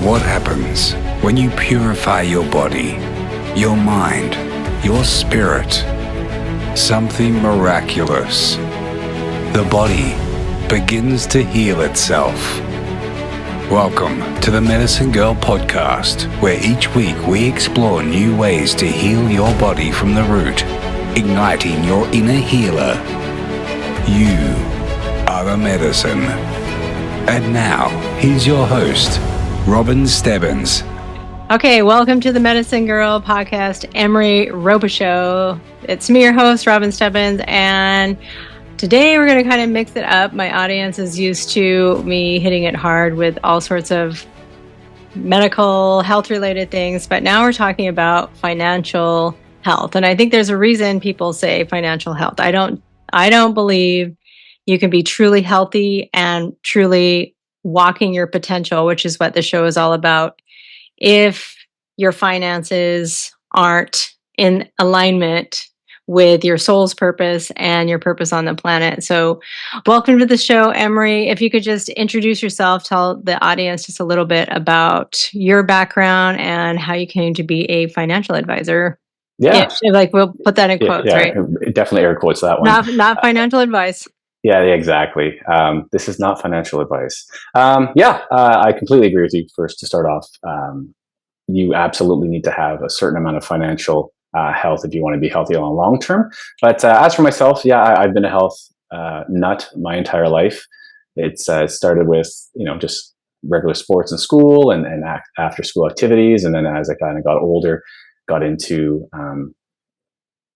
What happens when you purify your body, your mind, your spirit? Something miraculous. The body begins to heal itself. Welcome to the Medicine Girl podcast, where each week we explore new ways to heal your body from the root, igniting your inner healer. You are the medicine. And now, here's your host, Robin Stebbins. Okay, welcome to the Medicine Girl podcast, Emery Robichaud. It's me, your host, Robin Stebbins, and today we're going to kind of mix it up. My audience is used to me hitting it hard with all sorts of medical, health-related things, but now we're talking about financial health. And I think there's a reason people say financial health. I don't believe you can be truly healthy and truly walking your potential, which is what the show is all about, if your finances aren't in alignment with your soul's purpose and your purpose on the planet. So welcome to the show, Emery. If you could just introduce yourself, tell the audience just a little bit about your background and how you came to be a financial advisor. Yeah. Like we'll put that in quotes, right? Definitely air quotes that one. Not financial advice. Yeah, exactly. This is not financial advice. I completely agree with you. First, to start off, you absolutely need to have a certain amount of financial health if you want to be healthy on long term. But as for myself, I've been a health nut my entire life. It's started with just regular sports in school and after school activities, and then as I kind of got older, got into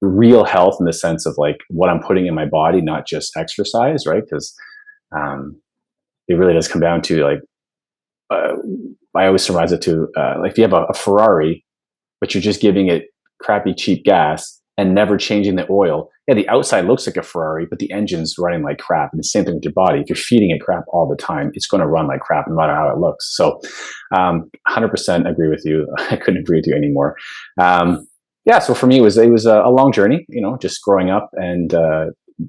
real health in the sense of like what I'm putting in my body, not just exercise, right? Because it really does come down to like, I always summarize it to like if you have a Ferrari, but you're just giving it crappy, cheap gas and never changing the oil. Yeah, the outside looks like a Ferrari, but the engine's running like crap. And the same thing with your body. If you're feeding it crap all the time, it's going to run like crap no matter how it looks. So 100% agree with you. I couldn't agree with you anymore. So for me, it was a long journey, just growing up and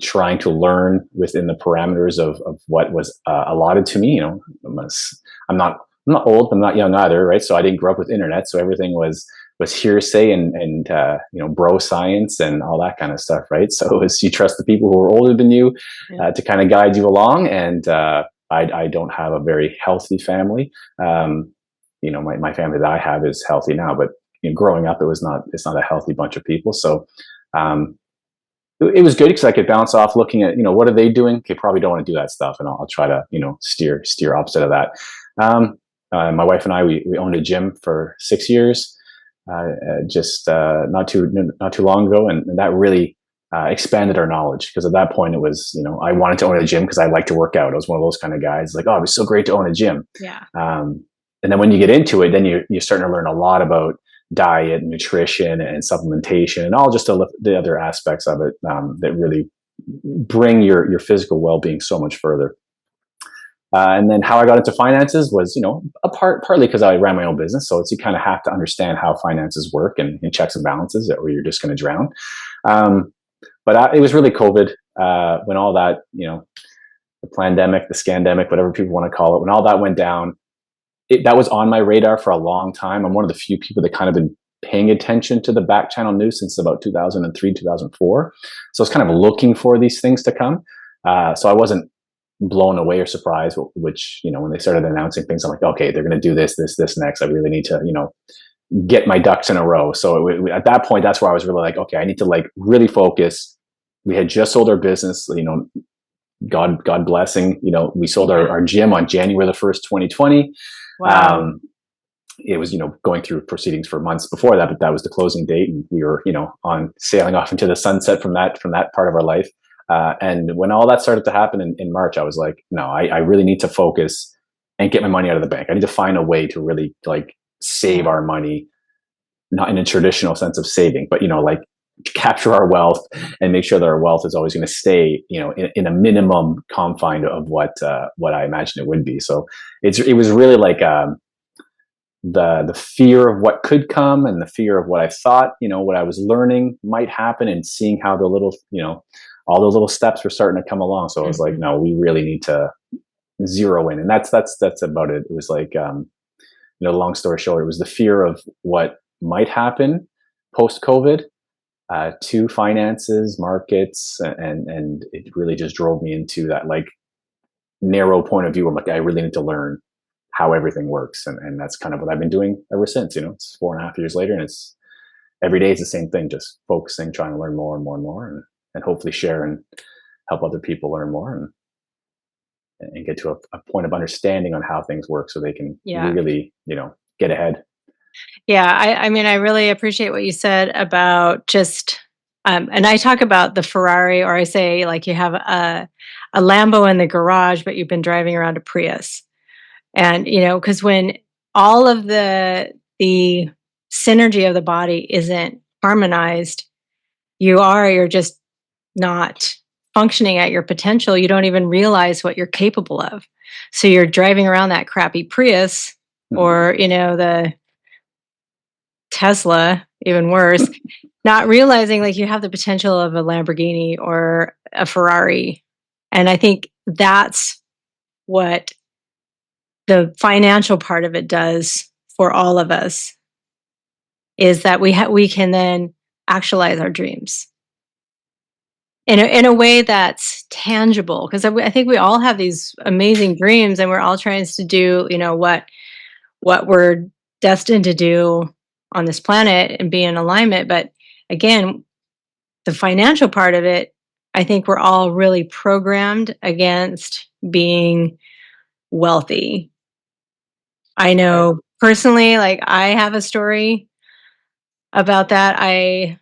trying to learn within the parameters of what was allotted to me. I'm not old, I'm not young either, right? So I didn't grow up with internet, so everything was hearsay and bro science and all that kind of stuff, right? So you trust the people who are older than you to kind of guide you along. And I don't have a very healthy family. My family that I have is healthy now, but growing up, it's not a healthy bunch of people. So it was good because I could bounce off looking at, what are they doing? Okay, probably don't want to do that stuff. And I'll try to, steer opposite of that. My wife and I, we owned a gym for 6 years, just not too long ago. And that really expanded our knowledge because at that point it was, I wanted to own a gym because I like to work out. I was one of those kind of guys like, oh, it'd be so great to own a gym. Yeah. And then when you get into it, then you're starting to learn a lot about diet, nutrition, and supplementation, and all just the other aspects of it that really bring your physical well-being so much further. And then how I got into finances was, partly because I ran my own business. So you kind of have to understand how finances work and checks and balances, or you're just going to drown. But it was really COVID when all that, the pandemic, the scandemic, whatever people want to call it, when all that went down. That was on my radar for a long time. I'm one of the few people that kind of been paying attention to the back channel news since about 2003, 2004. So I was kind of looking for these things to come. So I wasn't blown away or surprised, which, when they started announcing things, I'm like, okay, they're going to do this next. I really need to, get my ducks in a row. So at that point, that's where I was really like, okay, I need to like really focus. We had just sold our business, God blessing, we sold our gym on January the 1st, 2020. Wow. It was, going through proceedings for months before that, but that was the closing date, and we were, on sailing off into the sunset from that part of our life. And when all that started to happen in March, I was like, no, I really need to focus and get my money out of the bank. I need to find a way to really like save our money, not in a traditional sense of saving, but like capture our wealth and make sure that our wealth is always going to stay, in a minimum confine of what I imagine it would be. So it was really like the fear of what could come and the fear of what I thought, what I was learning might happen, and seeing how the little, all those little steps were starting to come along. So I was like, no, we really need to zero in. And that's about it. It was like, long story short, it was the fear of what might happen post-COVID to finances, markets, and it really just drove me into that like narrow point of view. I'm like, I really need to learn how everything works, and that's kind of what I've been doing ever since. It's 4.5 years later, and it's every day is the same thing, just focusing, trying to learn more and more and more, and hopefully share and help other people learn more and get to a point of understanding on how things work so they can really, get ahead. Yeah, I mean, I really appreciate what you said about just, and I talk about the Ferrari, or I say like you have a Lambo in the garage, but you've been driving around a Prius, and because when all of the synergy of the body isn't harmonized, you're just not functioning at your potential. You don't even realize what you're capable of. So you're driving around that crappy Prius, or the Tesla, even worse, not realizing like you have the potential of a Lamborghini or a Ferrari. And I think that's what the financial part of it does for all of us, is that we can then actualize our dreams in a way that's tangible. Because I think we all have these amazing dreams, and we're all trying to do what we're destined to do on this planet and be in alignment. But again, the financial part of it, I think we're all really programmed against being wealthy. I know personally, like I have a story about that. I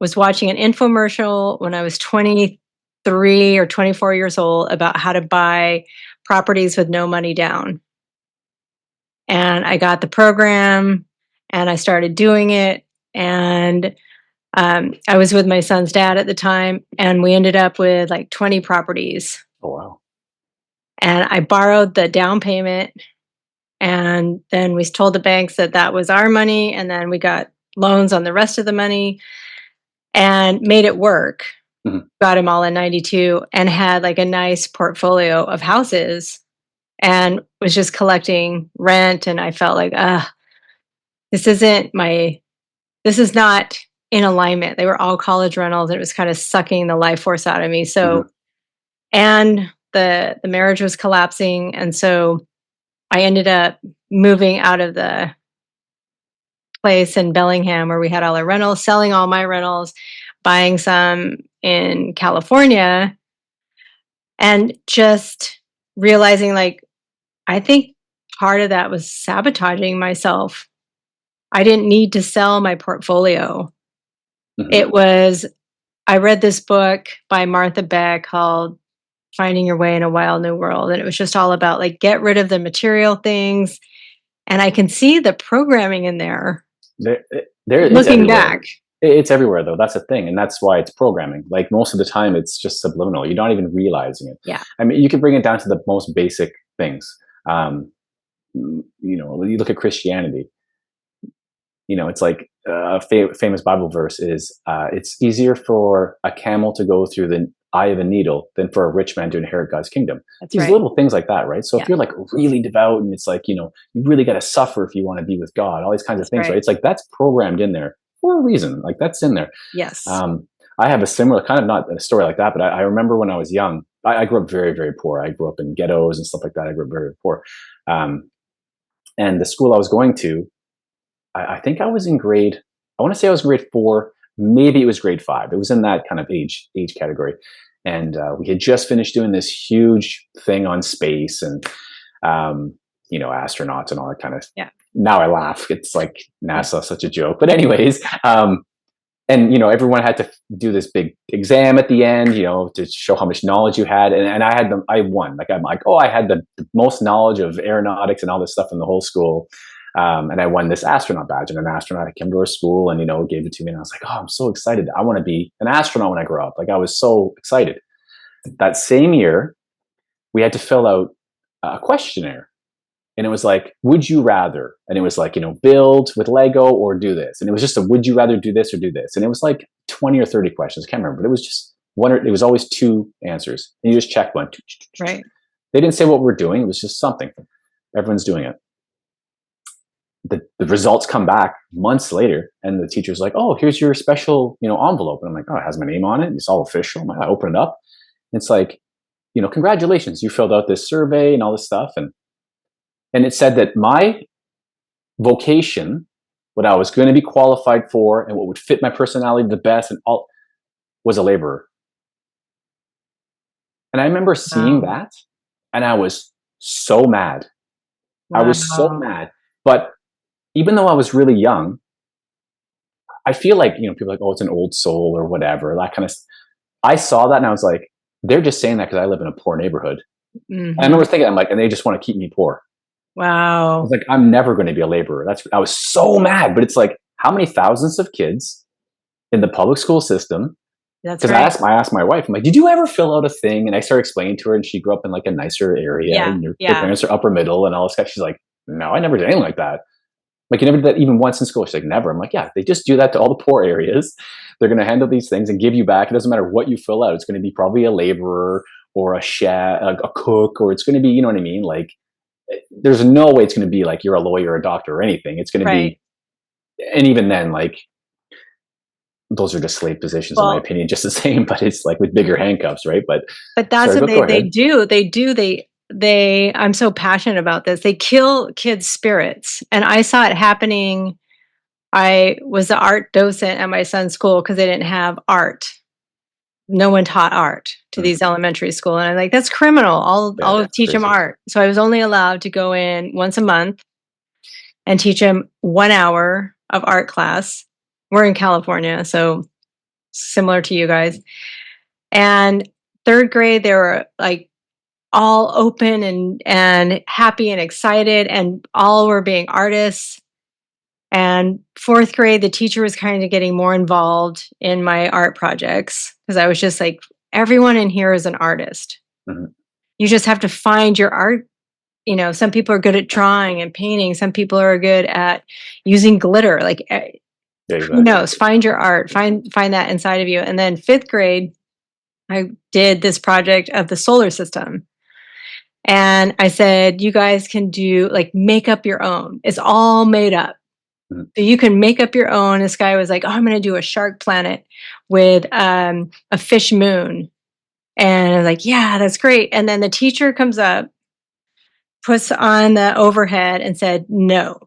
was watching an infomercial when I was 23 or 24 years old about how to buy properties with no money down. And I got the program and I started doing it. And I was with my son's dad at the time, and we ended up with like 20 properties. Oh, wow. And I borrowed the down payment, and then we told the banks that that was our money. And then we got loans on the rest of the money and made it work. Mm-hmm. Got them all in 92 and had like a nice portfolio of houses and was just collecting rent. And I felt like, this is not in alignment. They were all college rentals. And it was kind of sucking the life force out of me. So, and the marriage was collapsing. And so I ended up moving out of the place in Bellingham where we had all our rentals, selling all my rentals, buying some in California, and just realizing like, I think part of that was sabotaging myself. I didn't need to sell my portfolio. Mm-hmm. I read this book by Martha Beck called Finding Your Way in a Wild New World. And it was just all about like, get rid of the material things. And I can see the programming in there. Looking back. It's everywhere though. That's the thing. And that's why it's programming. Like most of the time it's just subliminal. You're not even realizing it. Yeah. I mean, you can bring it down to the most basic things. You look at Christianity, it's like a famous Bible verse is, it's easier for a camel to go through the eye of a needle than for a rich man to inherit God's kingdom. That's These right. little things like that, right? So if you're like really devout and it's like, you really got to suffer if you want to be with God, all these kinds of things, right? It's like that's programmed in there for a reason. Like that's in there. Yes. I have a similar kind of, not a story like that, but I remember when I was young, I grew up very, very poor. I grew up in ghettos and stuff like that. I grew up very, very poor. And the school I was going to, I think I was in grade 4, maybe it was grade 5. It was in that kind of age category. And we had just finished doing this huge thing on space and, astronauts and all that kind of. Yeah. Now I laugh. It's like NASA, such a joke. But anyways, and everyone had to do this big exam at the end, to show how much knowledge you had. And I won. Like I'm like, I had the most knowledge of aeronautics and all this stuff in the whole school. And I won this astronaut badge, and an astronaut came to our school and, gave it to me. And I was like, I'm so excited. I want to be an astronaut when I grow up. Like I was so excited. That same year, we had to fill out a questionnaire. And it was like, would you rather? And it was like, build with Lego or do this. And it was just would you rather do this or do this? And it was like 20 or 30 questions. I can't remember, but it was just it was always 2 answers. And you just check one. Right. They didn't say what we're doing. It was just something. Everyone's doing it. the results come back months later, and the teacher's like, "Oh, here's your special, envelope." And I'm like, "Oh, it has my name on it. It's all official." I open it up. It's like, "Congratulations, you filled out this survey and all this stuff." And it said that my vocation, what I was going to be qualified for, and what would fit my personality the best, and all, was a laborer. And I remember seeing Wow. that, and I was so mad. I was so Wow. mad. But even though I was really young, I feel like, people are like, "Oh, it's an old soul," or whatever, that kind of stuff. I saw that and I was like, they're just saying that because I live in a poor neighborhood. And I Hmm. remember thinking, I'm like, and they just want to keep me poor. I was Wow. like, I'm never going to be a laborer. I was so mad. But it's like, how many thousands of kids in the public school system? That's Because right. I asked my wife, I'm like, did you ever fill out a thing? And I started explaining to her, and she grew up in like a nicer area, Yeah. and her Yeah. parents are upper middle and all this stuff. She's like, no, I never did anything like that. Like, you never did that even once in school? She's like, never. I'm like, yeah, they just do that to all the poor areas. They're going to handle these things and give you back. It doesn't matter what you fill out. It's going to be probably a laborer or a chef, a cook, or it's going to be, you know what I mean? Like, there's no way it's going to be like you're a lawyer, a doctor, or anything. It's going to Right. be, and even then, like, those are just slave positions, in my Well, opinion, just the same, but it's like with bigger handcuffs, right? But but that's sorry, what go they ahead. do. They I'm so passionate about this. They kill kids' spirits. And I saw it happening. I was the art docent at my son's school because they didn't have art. No one taught art to Mm, these elementary school. And I'm like, that's criminal. yeah, I'll it's teach them crazy. art. So I was only allowed to go in once a month and teach them 1 hour of art class. We're in California, so similar to you guys. And third grade, they were like all open and happy and excited, and all were being artists. And fourth grade, the teacher was kind of getting more involved in my art projects because I was just like, everyone in here is an artist. Mhm. You just have to find your art. Some people are good at drawing and painting. Some people are good at using glitter. Like, Yeah, who exactly. knows? Find your art. Find that inside of you. And then fifth grade, I did this project of the solar system. And I said, you guys can do like make up your own. It's all made up. Mhm. So you can make up your own. This guy was like, "Oh, I'm going to do a shark planet with a fish moon." And I'm like, "Yeah, that's great." And then the teacher comes up, puts on the overhead, and said, "No,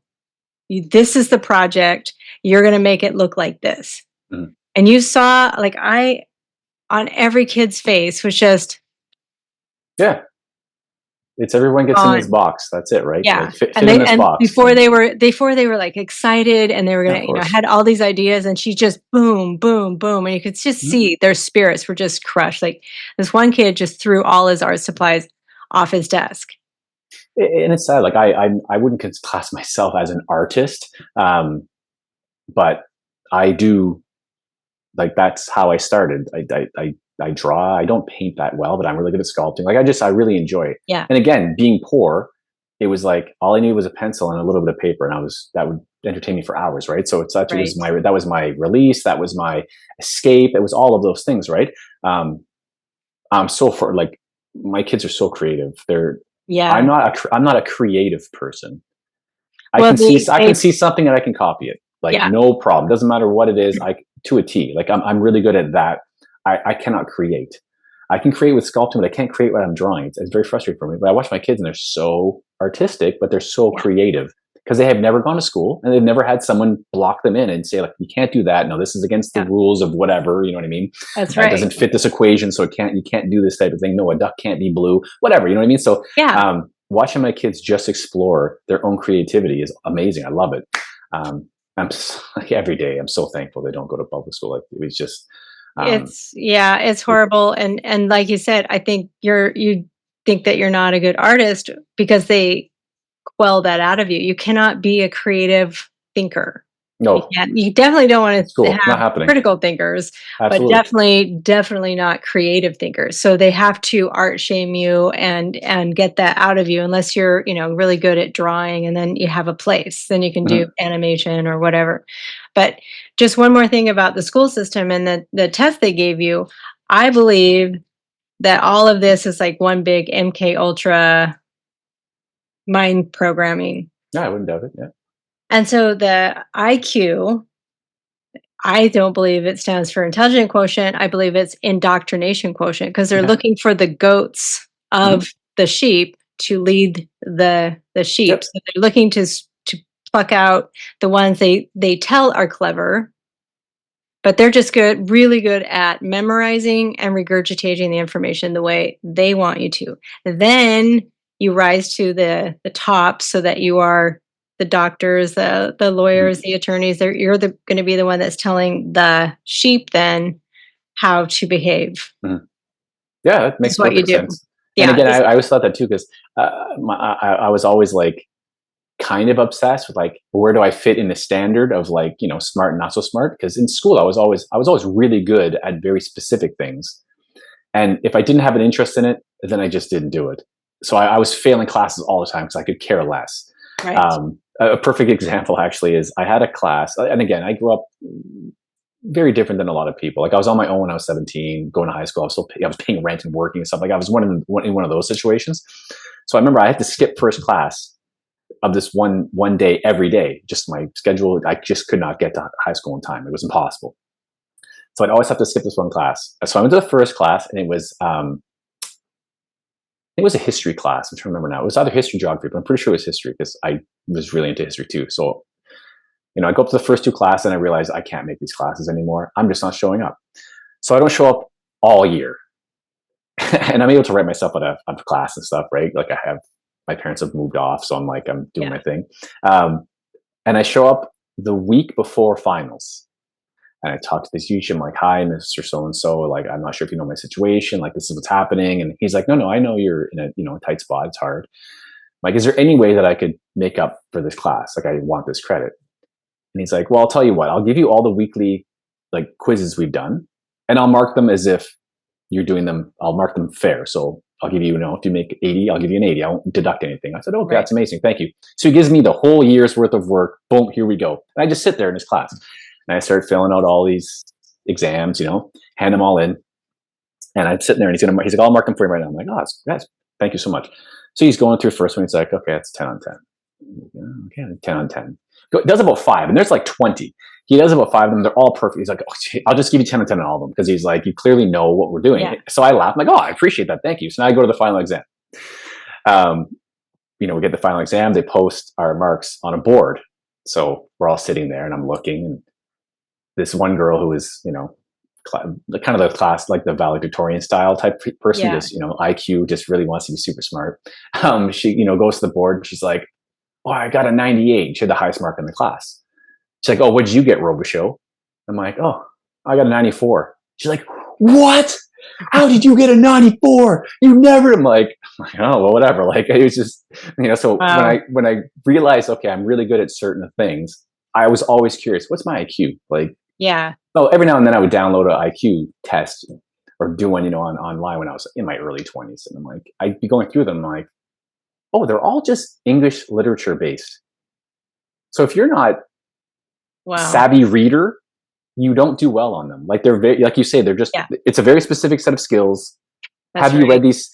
this is the project. You're going to make it look like this." Mhm. And you saw, like, on every kid's face was just Yeah, it's everyone gets in this gone. box. That's it, right? Yeah, Like fit, and fit in they this and box, and before they were, like, excited, and they were yeah, gonna, of course. had all these ideas, and she just boom, boom, boom, and you could just Mhm. see their spirits were just crushed. Like, this one kid just threw all his art supplies off his desk. And it's sad. Like I wouldn't class myself as an artist, but I do. Like, that's how I started. I draw. I don't paint that well, but I'm really good at sculpting. Like, I really enjoy it. Yeah, And again, being poor, it was like all I needed was a pencil and a little bit of paper, and that would entertain me for hours, right? So it was right. that was my release, that was my escape. It was all of those things, right? Um, I'm so for like my kids are so creative. Yeah. I'm not a creative person. Well, I can they see something and I can copy it. Like, yeah, no problem. Doesn't matter what it is. To a T. Like, I'm really good at that. I cannot create. I can create with sculpting, but I can't create what I'm drawing. It's very frustrating for me. But I watch my kids and they're so artistic, but they're so yeah, creative because they have never gone to school and they've never had someone block them in and say, like, you can't do that. No, this is against the yeah, rules of whatever. You know what I mean? that's It right. doesn't fit this equation, so you can't do this type of thing. No, a duck can't be blue. Whatever. You know what I mean? So Yeah. watching my kids just explore their own creativity is amazing. I love it. Like, every day, I'm so thankful they don't go to public school. Like, it was just, um, It's horrible, and like you said, I think you think that you're not a good artist because they quell that out of you. You cannot be a creative thinker. no, You definitely don't want to school, not have happening. critical thinkers, but Absolutely. definitely not creative thinkers. So they have to art shame you and get that out of you unless you're, really good at drawing, and then you have a place. Then you can do Mhm. animation or whatever. But just one more thing about the school system and the test they gave you. I believe that all of this is like one big MK Ultra mind programming. Yeah, I wouldn't doubt it. Yeah. And so the IQ, I don't believe it stands for intelligent quotient. I believe it's indoctrination quotient because they're Yeah. looking for the goats of the sheep to lead the sheep. Yep. So they're looking to pluck out the ones they tell are clever, but they're just really good at memorizing and regurgitating the information the way they want you to. Then you rise to the top so that you are the doctors, the lawyers, the attorneys. You're going to be the one that's telling the sheep then how to behave. Yeah, it makes That's what you perfect do. sense. Yeah. And again, I always thought that too, because I was always like kind of obsessed with like, where do I fit in the standard of like, you know, smart and not so smart? Because in school, I was always really good at very specific things. And if I didn't have an interest in it, then I just didn't do it. So I was failing classes all the time because I could care less. Right. A perfect example actually is I had a class, and again, I grew up very different than a lot of people. Like I was on my own when I was 17, going to high school. I was paying rent and working and stuff. Like I was in one of those situations. So I remember I had to skip first class of this one day every day. Just my schedule, I just could not get to high school in time. It was impossible. So I'd always have to skip this one class. So I went to the first class, and it was a history class. I'm trying to remember now. It was either history, geography, but I'm pretty sure it was history because I was really into history too. So, you know, I go up to the first two classes and I realize I can't make these classes anymore. I'm just not showing up. So I don't show up all year. And I'm able to write myself out of class and stuff, right? Like my parents have moved off. So I'm doing my thing. And I show up the week before finals. And I talk to this teacher. I'm like, hi, Mr. So-and-so. Like, I'm not sure if you know my situation. Like, this is what's happening. And he's like, no, I know you're in a tight spot. It's hard. Like, is there any way that I could make up for this class? Like, I want this credit. And he's like, well, I'll tell you what. I'll give you all the weekly like quizzes we've done, and I'll mark them as if you're doing them. I'll mark them fair. So I'll give you, if you make 80, I'll give you an 80. I won't deduct anything. I said, okay, That's amazing. Thank you. So he gives me the whole year's worth of work. Boom, here we go. And I just sit there in his class. And I started filling out all these exams, hand them all in. And I'd sit there and he's like, I'll mark them for you right now. I'm like, oh, that's thank you so much. So he's going through first one. He's like, okay, that's 10 on 10. Okay, 10 on 10. Does about 5, and there's like 20. He does about 5 of them. They're all perfect. He's like, oh, I'll just give you 10 on 10 on all of them. Because he's like, you clearly know what we're doing. Yeah. So I laugh. I'm like, oh, I appreciate that. Thank you. So now I go to the final exam. We get the final exam. They post our marks on a board. So we're all sitting there and I'm looking, and this one girl who is, kind of the class, like the valedictorian style type person, just, IQ, just really wants to be super smart. She, goes to the board and she's like, oh, I got a 98. She had the highest mark in the class. She's like, oh, what did you get, Robichaud? I'm like, oh, I got a 94. She's like, what? How did you get a 94? You never. I'm like, oh, well, whatever. Like, it was just, so when I realized, okay, I'm really good at certain things, I was always curious, what's my IQ? Like, yeah. So every now and then I would download an IQ test or do one, online when I was in my early 20s. And I'm like, I'd be going through them. I'm like, oh, they're all just English literature based. So if you're not savvy reader, you don't do well on them. Like they're very, like you say, they're just, it's a very specific set of skills. Have you read these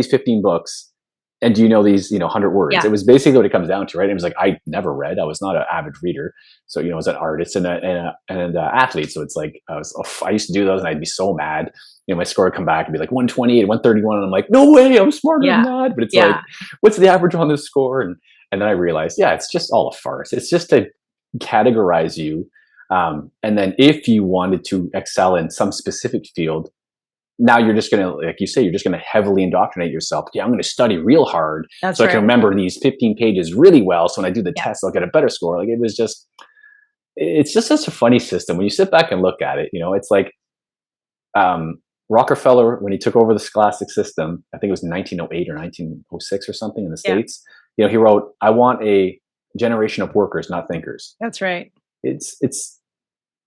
15 books? And do you know these, 100 words? Yeah. It was basically what it comes down to, right? It was like, I never read. I was not an avid reader. So, I was an artist and an athlete. So it's like, I used to do those and I'd be so mad. My score would come back and be like 128, 131. And I'm like, no way, I'm smarter than that. But it's like, what's the average on this score? And then I realized, it's just all a farce. It's just to categorize you. And then if you wanted to excel in some specific field, now you're just going to, like you say, you're just going to heavily indoctrinate yourself. Yeah, I'm going to study real hard I can remember these 15 pages really well. So when I do the test, I'll get a better score. Like it's just such a funny system. When you sit back and look at it, it's like Rockefeller, when he took over the scholastic system, I think it was 1908 or 1906 or something in the States, he wrote, I want a generation of workers, not thinkers. That's right. It's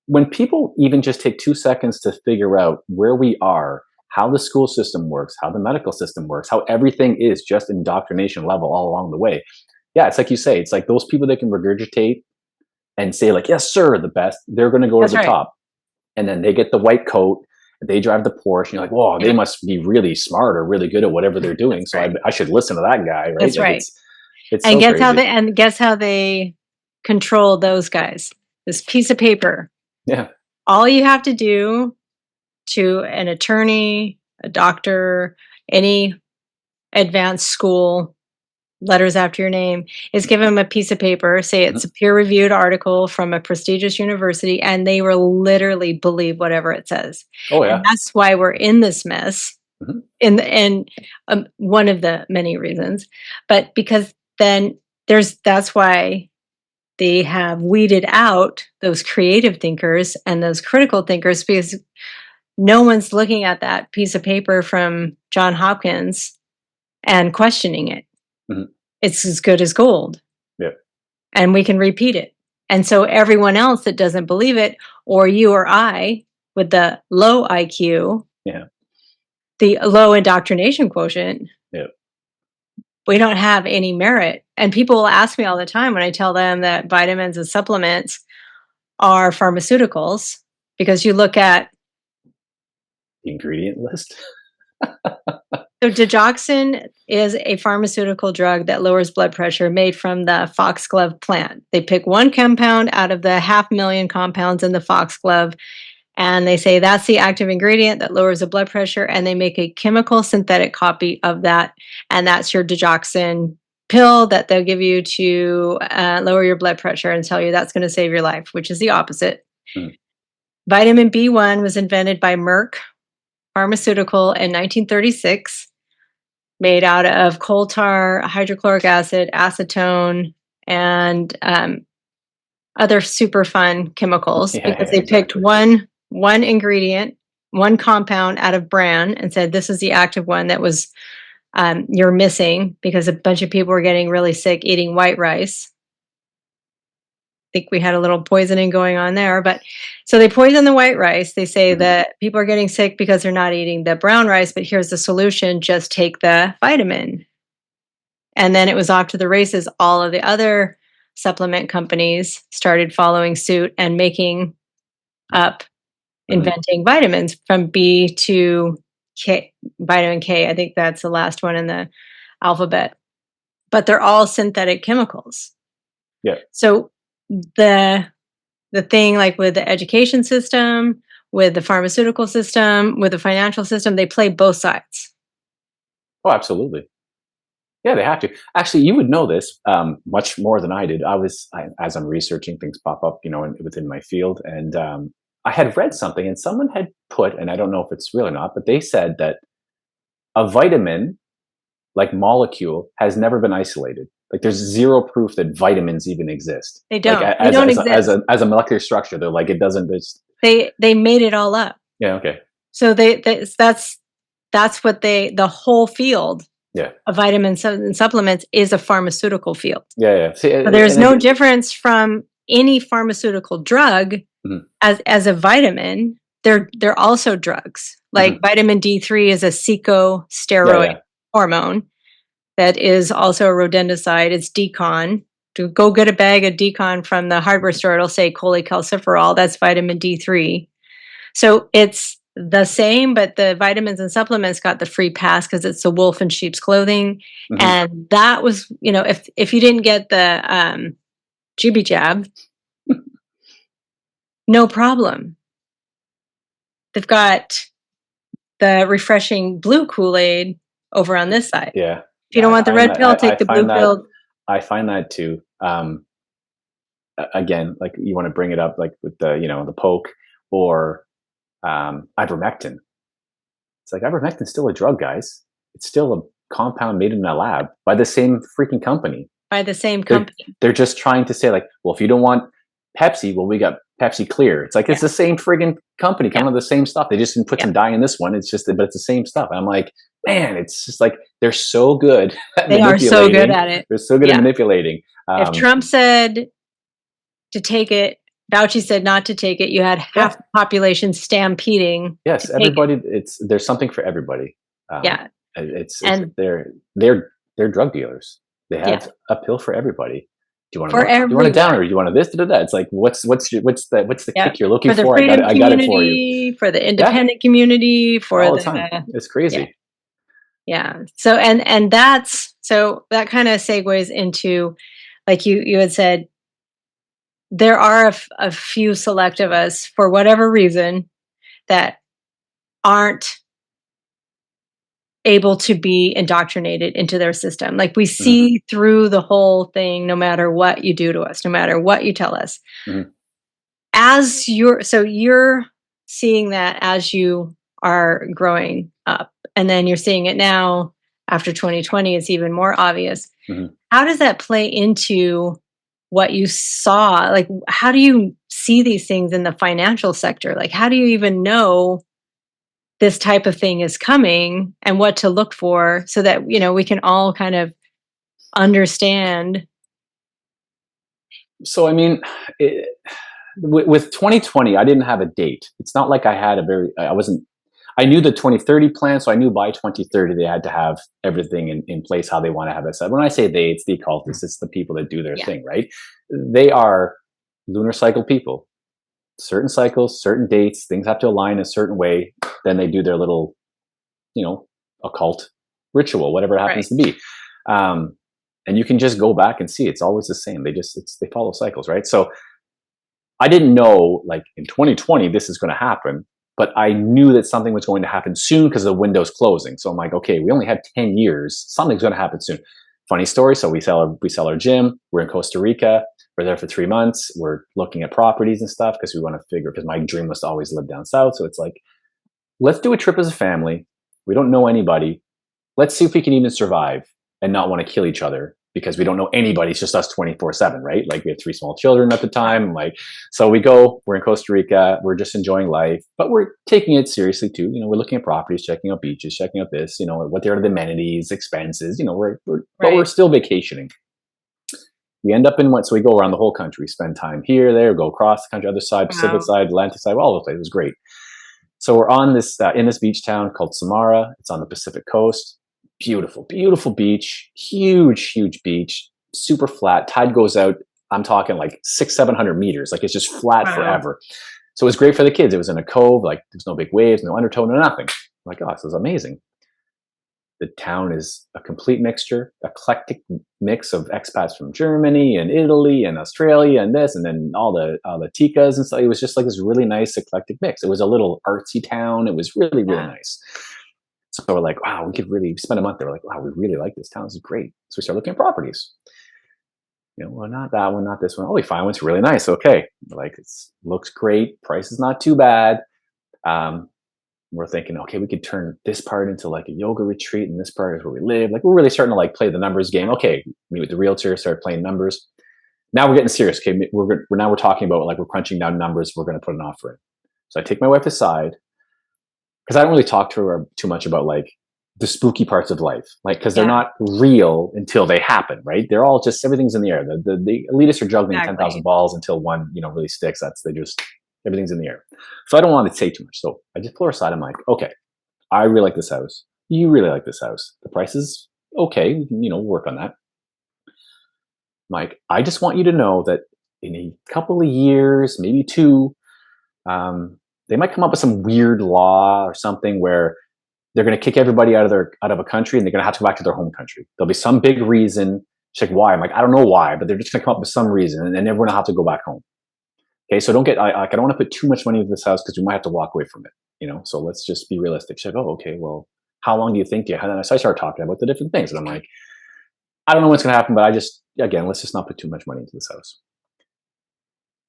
when people even just take 2 seconds to figure out where we are, how the school system works, how the medical system works, how everything is just indoctrination level all along the way. Yeah, it's like you say, it's like those people that can regurgitate and say like, yes, sir, the best, they're going to go to the top. And then they get the white coat, they drive the Porsche, and you're like, whoa, they must be really smart or really good at whatever they're doing. So I should listen to that guy, right? That's like right. It's and so crazy. Guess how they control those guys. This piece of paper. Yeah. All you have to do to an attorney, a doctor, any advanced school, letters after your name, is give them a piece of paper, say it's a peer-reviewed article from a prestigious university, and they will literally believe whatever it says. Oh yeah. And that's why we're in this mess. And one of the many reasons, but because then that's why they have weeded out those creative thinkers and those critical thinkers, because no one's looking at that piece of paper from John Hopkins and questioning it. It's as good as gold. Yeah. And we can repeat it. And so everyone else that doesn't believe it, or you or I with the low IQ, the low indoctrination quotient, we don't have any merit. And people will ask me all the time when I tell them that vitamins and supplements are pharmaceuticals, because you look at the ingredient list. So digoxin is a pharmaceutical drug that lowers blood pressure, made from the foxglove plant. They pick one compound out of the 500,000 compounds in the foxglove, and they say that's the active ingredient that lowers the blood pressure, and they make a chemical synthetic copy of that, and that's your digoxin pill that they'll give you to lower your blood pressure and tell you that's going to save your life, which is the opposite. Vitamin B1 was invented by Merck Pharmaceutical in 1936, made out of coal tar, hydrochloric acid, acetone, and other super fun chemicals, because they picked one ingredient, one compound out of bran, and said this is the active one that was you're missing, because a bunch of people were getting really sick eating white rice. I think we had a little poisoning going on there, but so they poison the white rice. They say that people are getting sick because they're not eating the brown rice, but here's the solution: just take the vitamin. And then it was off to the races. All of the other supplement companies started following suit and making up, inventing vitamins from B to K, vitamin K. I think that's the last one in the alphabet, but they're all synthetic chemicals. Yeah. So the thing, like with the education system, with the pharmaceutical system, with the financial system, they play both sides. Oh, absolutely. Yeah, they have to. Actually, you would know this much more than I did. As I'm researching, things pop up, within my field, and I had read something, and someone had put, and I don't know if it's real or not, but they said that a vitamin, like molecule, has never been isolated. Like, there's zero proof that vitamins even exist. They don't. Like, they don't exist. As a molecular structure, they're like, it doesn't. They made it all up. Yeah. Okay. So that's what the whole field. Yeah. Of vitamins and supplements is a pharmaceutical field. Yeah. See, so there's no difference from any pharmaceutical drug as a vitamin. They're also drugs. Like vitamin D3 is a corticosteroid hormone that is also a rodenticide. It's decon. To go get a bag of decon from the hardware store, it'll say cholecalciferol. That's vitamin D3. So it's the same, but the vitamins and supplements got the free pass because it's the wolf in sheep's clothing. And that was, if you didn't get the jibby jab, no problem. They've got the refreshing blue Kool-Aid over on this side. Yeah. If you don't want the red pill, take the blue pill. I find that too. Again, like, you want to bring it up, like with the poke or ivermectin. It's like, ivermectin's still a drug, guys. It's still a compound made in a lab by the same freaking company. By the same company. They're just trying to say, like, well, if you don't want Pepsi, well, we got Pepsi Clear. It's like, it's the same friggin' company coming with the same stuff. They just didn't put some dye in this one. It's just, but it's the same stuff. And I'm like, man, it's just like, they're so good at They are so good at it. They're so good at manipulating. If Trump said to take it, Fauci said not to take it, you had half the population stampeding. Yes, everybody. There's something for everybody. They're drug dealers. They have a pill for everybody. Do you want a downer? Do you want this? It's like, what's the kick you're looking for? I got it for you. For the independent community, for all the time. It's crazy. Yeah. So that kind of segues into, like you had said, there are a few select of us, for whatever reason, that aren't able to be indoctrinated into their system. Like, we Mhm. see through the whole thing, no matter what you do to us, no matter what you tell us. Mhm. You're seeing that as you are growing up, and then you're seeing it now after 2020, it's even more obvious. Mhm. How does that play into what you saw? Like, how do you see these things in the financial sector? Like, how do you even know this type of thing is coming and what to look for, so that, we can all kind of understand? So I mean, it, with 2020, I didn't have a date. It's not like I had a very. I wasn't. I knew the 2030 plan, so I knew by 2030 they had to have everything in place how they want to have it set. When I say they, it's the occultists, it's the people that do their Yeah. thing, right? They are lunar cycle people. Certain cycles, certain dates, things have to align a certain way. Then they do their little, you know, occult ritual, whatever it Right. happens to be. Um, and you can just go back and see it's always the same. They follow cycles, right? So I didn't know like in 2020 this is going to happen, but I knew that something was going to happen soon because the window's closing. So I'm like, okay, we only have 10 years. Something's going to happen soon. Funny story. So we sell our gym. We're in Costa Rica. We're there for 3 months. We're looking at properties and stuff because we want to figure. Because my dream was to always live down south. So it's like, let's do a trip as a family. We don't know anybody. Let's see if we can even survive and not want to kill each other because we don't know anybody. It's just us 24/7, right? Like we have 3 small children at the time. Like, so we're in Costa Rica. We're just enjoying life, but we're taking it seriously too. We're looking at properties, checking out beaches, checking out this, what are the amenities, expenses, but we're Right. still vacationing. We end up in so we go around the whole country, spend time here, there, go across the country, other side, Pacific Wow. side, Atlantic side, all over the place. It was great. So we're on this in this beach town called Samara. It's on the Pacific coast. Beautiful, beautiful beach. Huge, huge beach. Super flat. Tide goes out. I'm talking like 600-700 meters. Like it's just flat Wow. forever. So it was great for the kids. It was in a cove. Like there's no big waves, no undertow, no nothing. I'm like, oh, this is amazing. The town is a complete mixture, eclectic mix of expats from Germany and Italy and Australia and this, and then all the tikas and stuff. It was just like this really nice eclectic mix. It was a little artsy town. It was really, really Yeah. nice. So we're like, wow, we could really spend a month there. We're like, wow, we really like this town. This is great. So we start looking at properties. Well, not that one, not this one. Oh, we find one's really nice. Okay. Like it looks great. Price is not too bad. Um, we're thinking, okay, we could turn this part into like a yoga retreat, and this part is where we live. Like we're really starting to like play the numbers game. Okay, meet with the realtor, start playing numbers. Now we're getting serious. Okay, we're talking about like we're crunching down numbers. We're going to put an offer in. So I take my wife aside because I don't really talk to her too much about like the spooky parts of life, like because they're Yeah. not real until they happen, right? They're all just everything's in the air. The elitists are juggling 10,000 Exactly. balls until one really sticks. Everything's in the air. So I don't want to say too much. So I just pull her aside. I'm like, okay, I really like this house. You really like this house. The price is okay. We can, work on that. Mike, I just want you to know that in a couple of years, maybe two, they might come up with some weird law or something where they're going to kick everybody out of a country and they're going to have to go back to their home country. There'll be some big reason. She's like, why? I'm like, I don't know why, but they're just going to come up with some reason, and then everyone will have to go back home. Okay, so I don't want to put too much money into this house because we might have to walk away from it. So let's just be realistic. She's like, oh, okay, well, how long do you think? And so I start talking about the different things, and I'm like, I don't know what's going to happen, but let's just not put too much money into this house.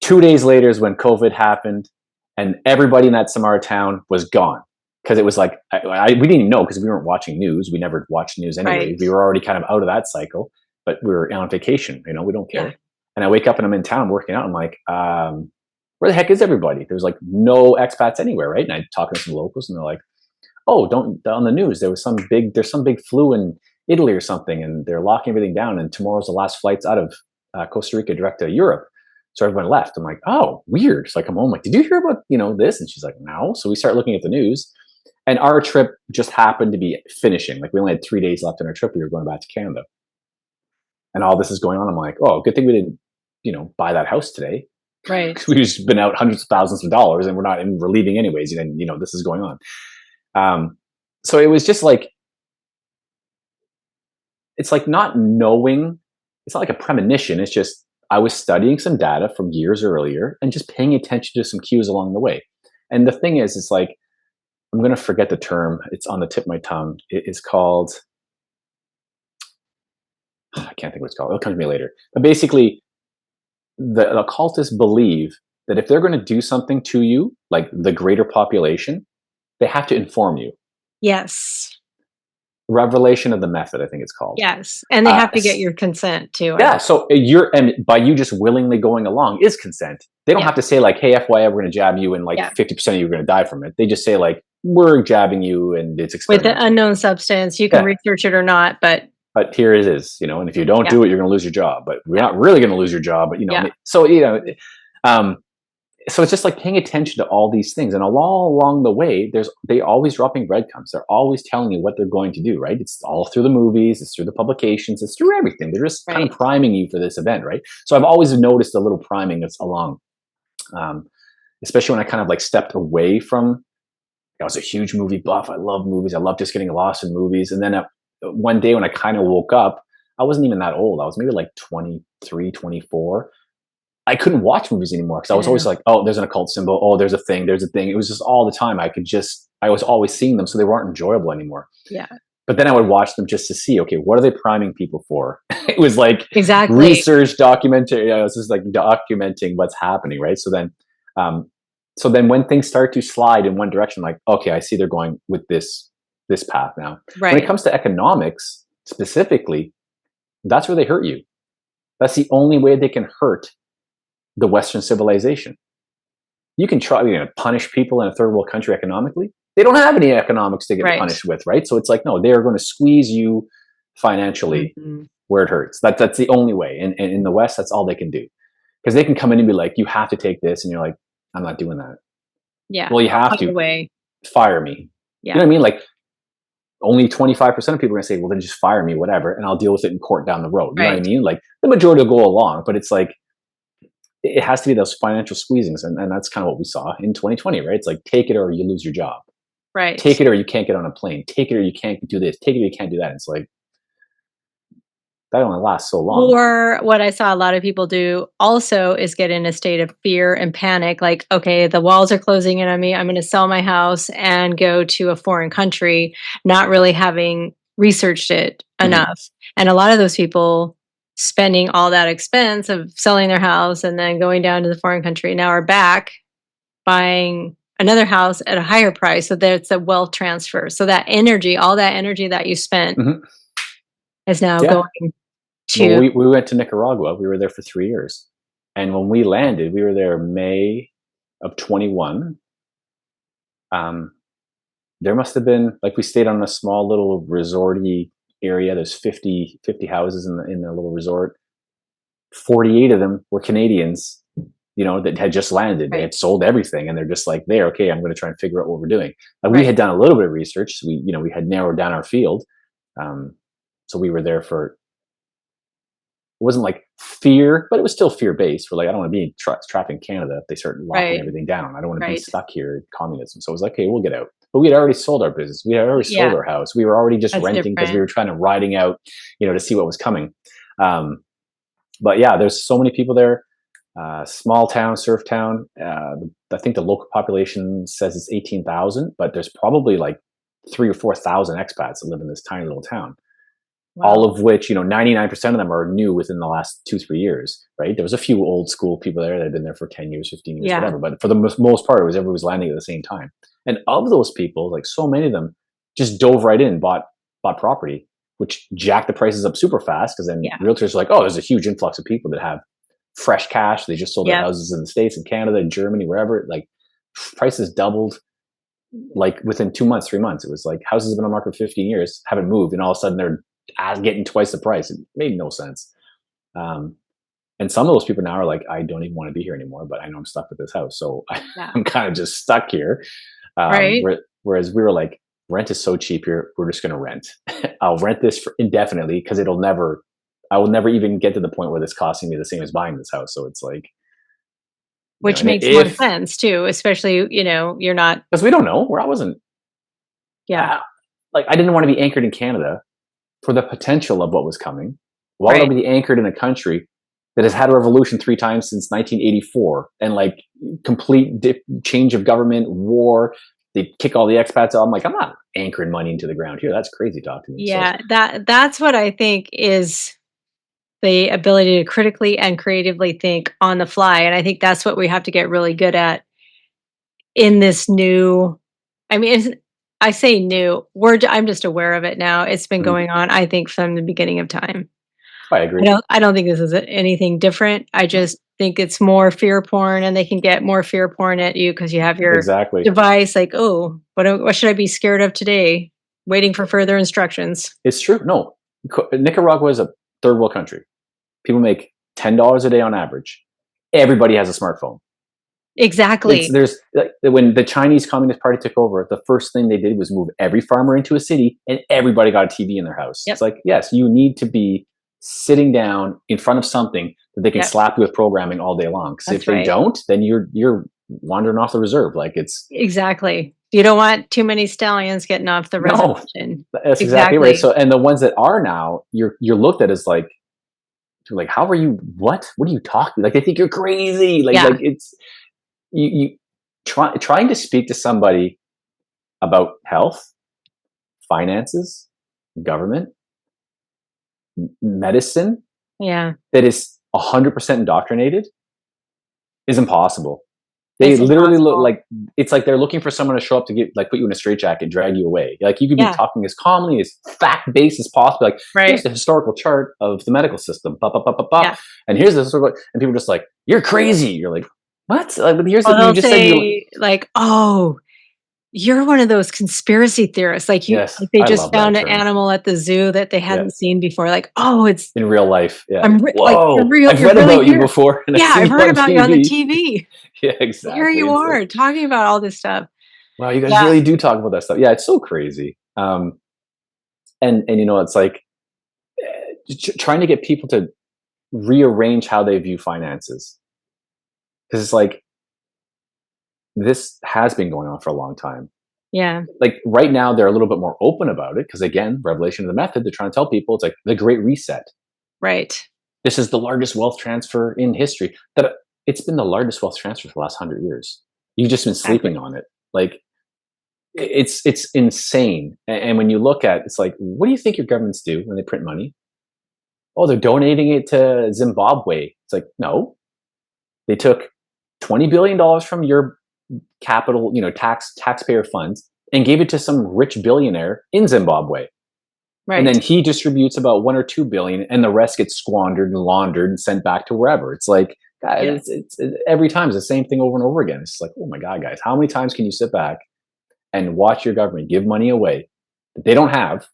2 days later is when COVID happened, and everybody in that Samara town was gone because it was like we didn't even know because we weren't watching news. We never watched news anyway. Right. We were already kind of out of that cycle, but we were on vacation. We don't care. Yeah. And I wake up and I'm in town working out. I'm like, where the heck is everybody? There's like no expats anywhere, right? And I'm talking to some locals, and they're like, oh, don't on the news. There's some big flu in Italy or something, and they're locking everything down. And tomorrow's the last flights out of Costa Rica direct to Europe. So everyone left. I'm like, oh, weird. So I come home, like, did you hear about this? And she's like, no. So we start looking at the news, and our trip just happened to be finishing. Like we only had 3 days left on our trip. We were going back to Canada, and all this is going on. I'm like, oh, good thing we didn't, buy that house today. Right. We've just been out hundreds of thousands of dollars, and we're leaving anyways. And this is going on. So it was just like, it's like not knowing. It's not like a premonition. It's just I was studying some data from years earlier and just paying attention to some cues along the way. And the thing is, it's like, I'm going to forget the term. It's on the tip of my tongue. It is called, I can't think what it's called. It'll come to me later. But basically, the occultists believe that if they're going to do something to you, like the greater population, they have to inform you. Yes. Revelation of the method, I think it's called. Yes. And they have to get your consent too. Yeah. So and by you just willingly going along is consent. They don't have to say like, hey, FYI, we're going to jab you and like 50% of you are going to die from it. They just say like, we're jabbing you and it's experimental. With the unknown substance. You can research it or not, but here it is, and if you don't do it, you're going to lose your job, but we're not really going to lose your job, but so, so it's just like paying attention to all these things. And along the way, they always dropping breadcrumbs. They're always telling you what they're going to do, right? It's all through the movies, it's through the publications, it's through everything. They're just kind of priming you for this event, right? So I've always noticed a little priming that's along, especially when I kind of like stepped away from, I was a huge movie buff. I love movies. I love just getting lost in movies. And then one day when I kind of woke up, I wasn't even that old. I was maybe like 23, 24. I couldn't watch movies anymore because I was always like, oh, there's an occult symbol. Oh, there's a thing. There's a thing. It was just all the time. I was always seeing them. So they weren't enjoyable anymore. Yeah. But then I would watch them just to see, okay, what are they priming people for? It was like research, documentary. It was just like documenting what's happening, right? So then when things start to slide in one direction, like, okay, I see they're going with this path now. Right. When it comes to economics specifically, that's where they hurt you. That's the only way they can hurt the Western civilization. You can try to punish people in a third world country economically. They don't have any economics to get punished with, right? So it's like, no, they are going to squeeze you financially where it hurts. That's the only way. And in the West, that's all they can do. Because they can come in and be like, you have to take this. And you're like, I'm not doing that. Yeah. Well, you have to fire me. Yeah. You know what I mean? Like only 25% of people are going to say, well, then just fire me, whatever. And I'll deal with it in court down the road. You know what I mean? Like the majority will go along, but it's like, it has to be those financial squeezings. And that's kind of what we saw in 2020, right? It's like, take it or you lose your job. Right. Take it or you can't get on a plane. Take it or you can't do this. Take it or you can't do that. It's like, that only lasts so long. Or what I saw a lot of people do also is get in a state of fear and panic. Like, okay, the walls are closing in on me. I'm going to sell my house and go to a foreign country, not really having researched it enough. And a lot of those people spending all that expense of selling their house and then going down to the foreign country now are back buying another house at a higher price. So there's a wealth transfer. So that energy, all that energy that you spent is now going to... Well, we went to Nicaragua. We were there for 3 years. And when we landed, we were there May of 21. There must have been, like, we stayed on a small little resorty area. There's 50 houses in the little resort. 48 of them were Canadians, that had just landed. They had sold everything, and they're just like, okay, I'm going to try and figure out what we're doing. We had done a little bit of research. So we had narrowed down our field. So we were there for, it wasn't like fear, but it was still fear-based. We're like, I don't want to be trapped in Canada if they start locking everything down. I don't want to be stuck here in communism. So it was like, okay, we'll get out. But we had already sold our business. We had already sold our house. We were already just renting because we were trying to riding out, to see what was coming. But yeah, there's so many people there. Small town, surf town. I think the local population says it's 18,000, but there's probably like 3,000 or 4,000 expats that live in this tiny little town. Wow. All of which, 99% of them are new within the last 2-3 years, right? There was a few old school people there that had been there for 10 years, 15 years, whatever. But for the most part, everyone was landing at the same time. And of those people, like so many of them just dove right in, bought property, which jacked the prices up super fast. Because then realtors are like, oh, there's a huge influx of people that have fresh cash. They just sold their houses in the States and Canada and Germany, wherever. Like prices doubled like within 2 months, 3 months. It was like houses have been on the market for 15 years, haven't moved. And all of a sudden they're getting twice the price. It made no sense. And some of those people now are like, I don't even want to be here anymore, but I know I'm stuck with this house. So I'm kind of just stuck here. Whereas we were like, rent is so cheap here. We're just going to rent. I'll rent this for indefinitely because I will never even get to the point where this costing me the same as buying this house. So it's like, which makes more sense too, especially, you're not, because we don't know where I wasn't. Like I didn't want to be anchored in Canada for the potential of what was coming. Why would I be anchored in a country that has had a revolution 3 times since 1984, and like complete change of government, war. They kick all the expats out. I'm like, I'm not anchoring money into the ground here. That's crazy talk to me. Yeah, that's what I think is the ability to critically and creatively think on the fly. And I think that's what we have to get really good at in this new, I mean, I say new, I'm just aware of it now. It's been going on, I think, from the beginning of time. I agree. I don't think this is anything different. I just think it's more fear porn, and they can get more fear porn at you because you have your device. Like, oh, what should I be scared of today? Waiting for further instructions. It's true. No, Nicaragua is a third world country. People make $10 a day on average. Everybody has a smartphone. Exactly. When the Chinese Communist Party took over, the first thing they did was move every farmer into a city, and everybody got a TV in their house. Yep. It's like, yes, you need to be sitting down in front of something that they can slap you with programming all day long. Because if they don't, then you're wandering off the reserve. Like, it's exactly. You don't want too many stallions getting off the reservation. That's exactly right. So, and the ones that are now, you're looked at as like, how are you? What are you talking? Like, they think you're crazy. Like it's you trying to speak to somebody about health, finances, government, medicine, that is 100% indoctrinated is impossible. They literally look like, it's like they're looking for someone to show up to put you in a straitjacket and drag you away. Like, you could be talking as calmly, as fact-based as possible. Like, here's the historical chart of the medical system, and here's the historical, and people are just like, you're crazy. You're like, what? Like, here's the you just say, like, oh, you're one of those conspiracy theorists. Like, they just found an animal at the zoo that they hadn't seen before. Like, oh, it's in real life. Yeah. Whoa, I've read about you before. I've heard about you on the TV. Yeah, exactly. Here you are talking about all this stuff. Wow, you guys really do talk about that stuff. Yeah, it's so crazy. And it's like trying to get people to rearrange how they view finances. Because it's like, this has been going on for a long time. Yeah. Like, right now, they're a little bit more open about it because, again, revelation of the method, they're trying to tell people it's like the Great Reset. Right. This is the largest wealth transfer in history. It's been the largest wealth transfer for the last 100 years. You've just been sleeping on it. Like, it's insane. And when you look at, it's like, what do you think your governments do when they print money? Oh, they're donating it to Zimbabwe. It's like, no. They took $20 billion from your capital, taxpayer funds, and gave it to some rich billionaire in Zimbabwe. Right. And then he distributes about 1 or 2 billion, and the rest gets squandered and laundered and sent back to wherever. It's like, guys, it's every time it's the same thing over and over again. It's like, oh my God, guys, how many times can you sit back and watch your government give money away that they don't have?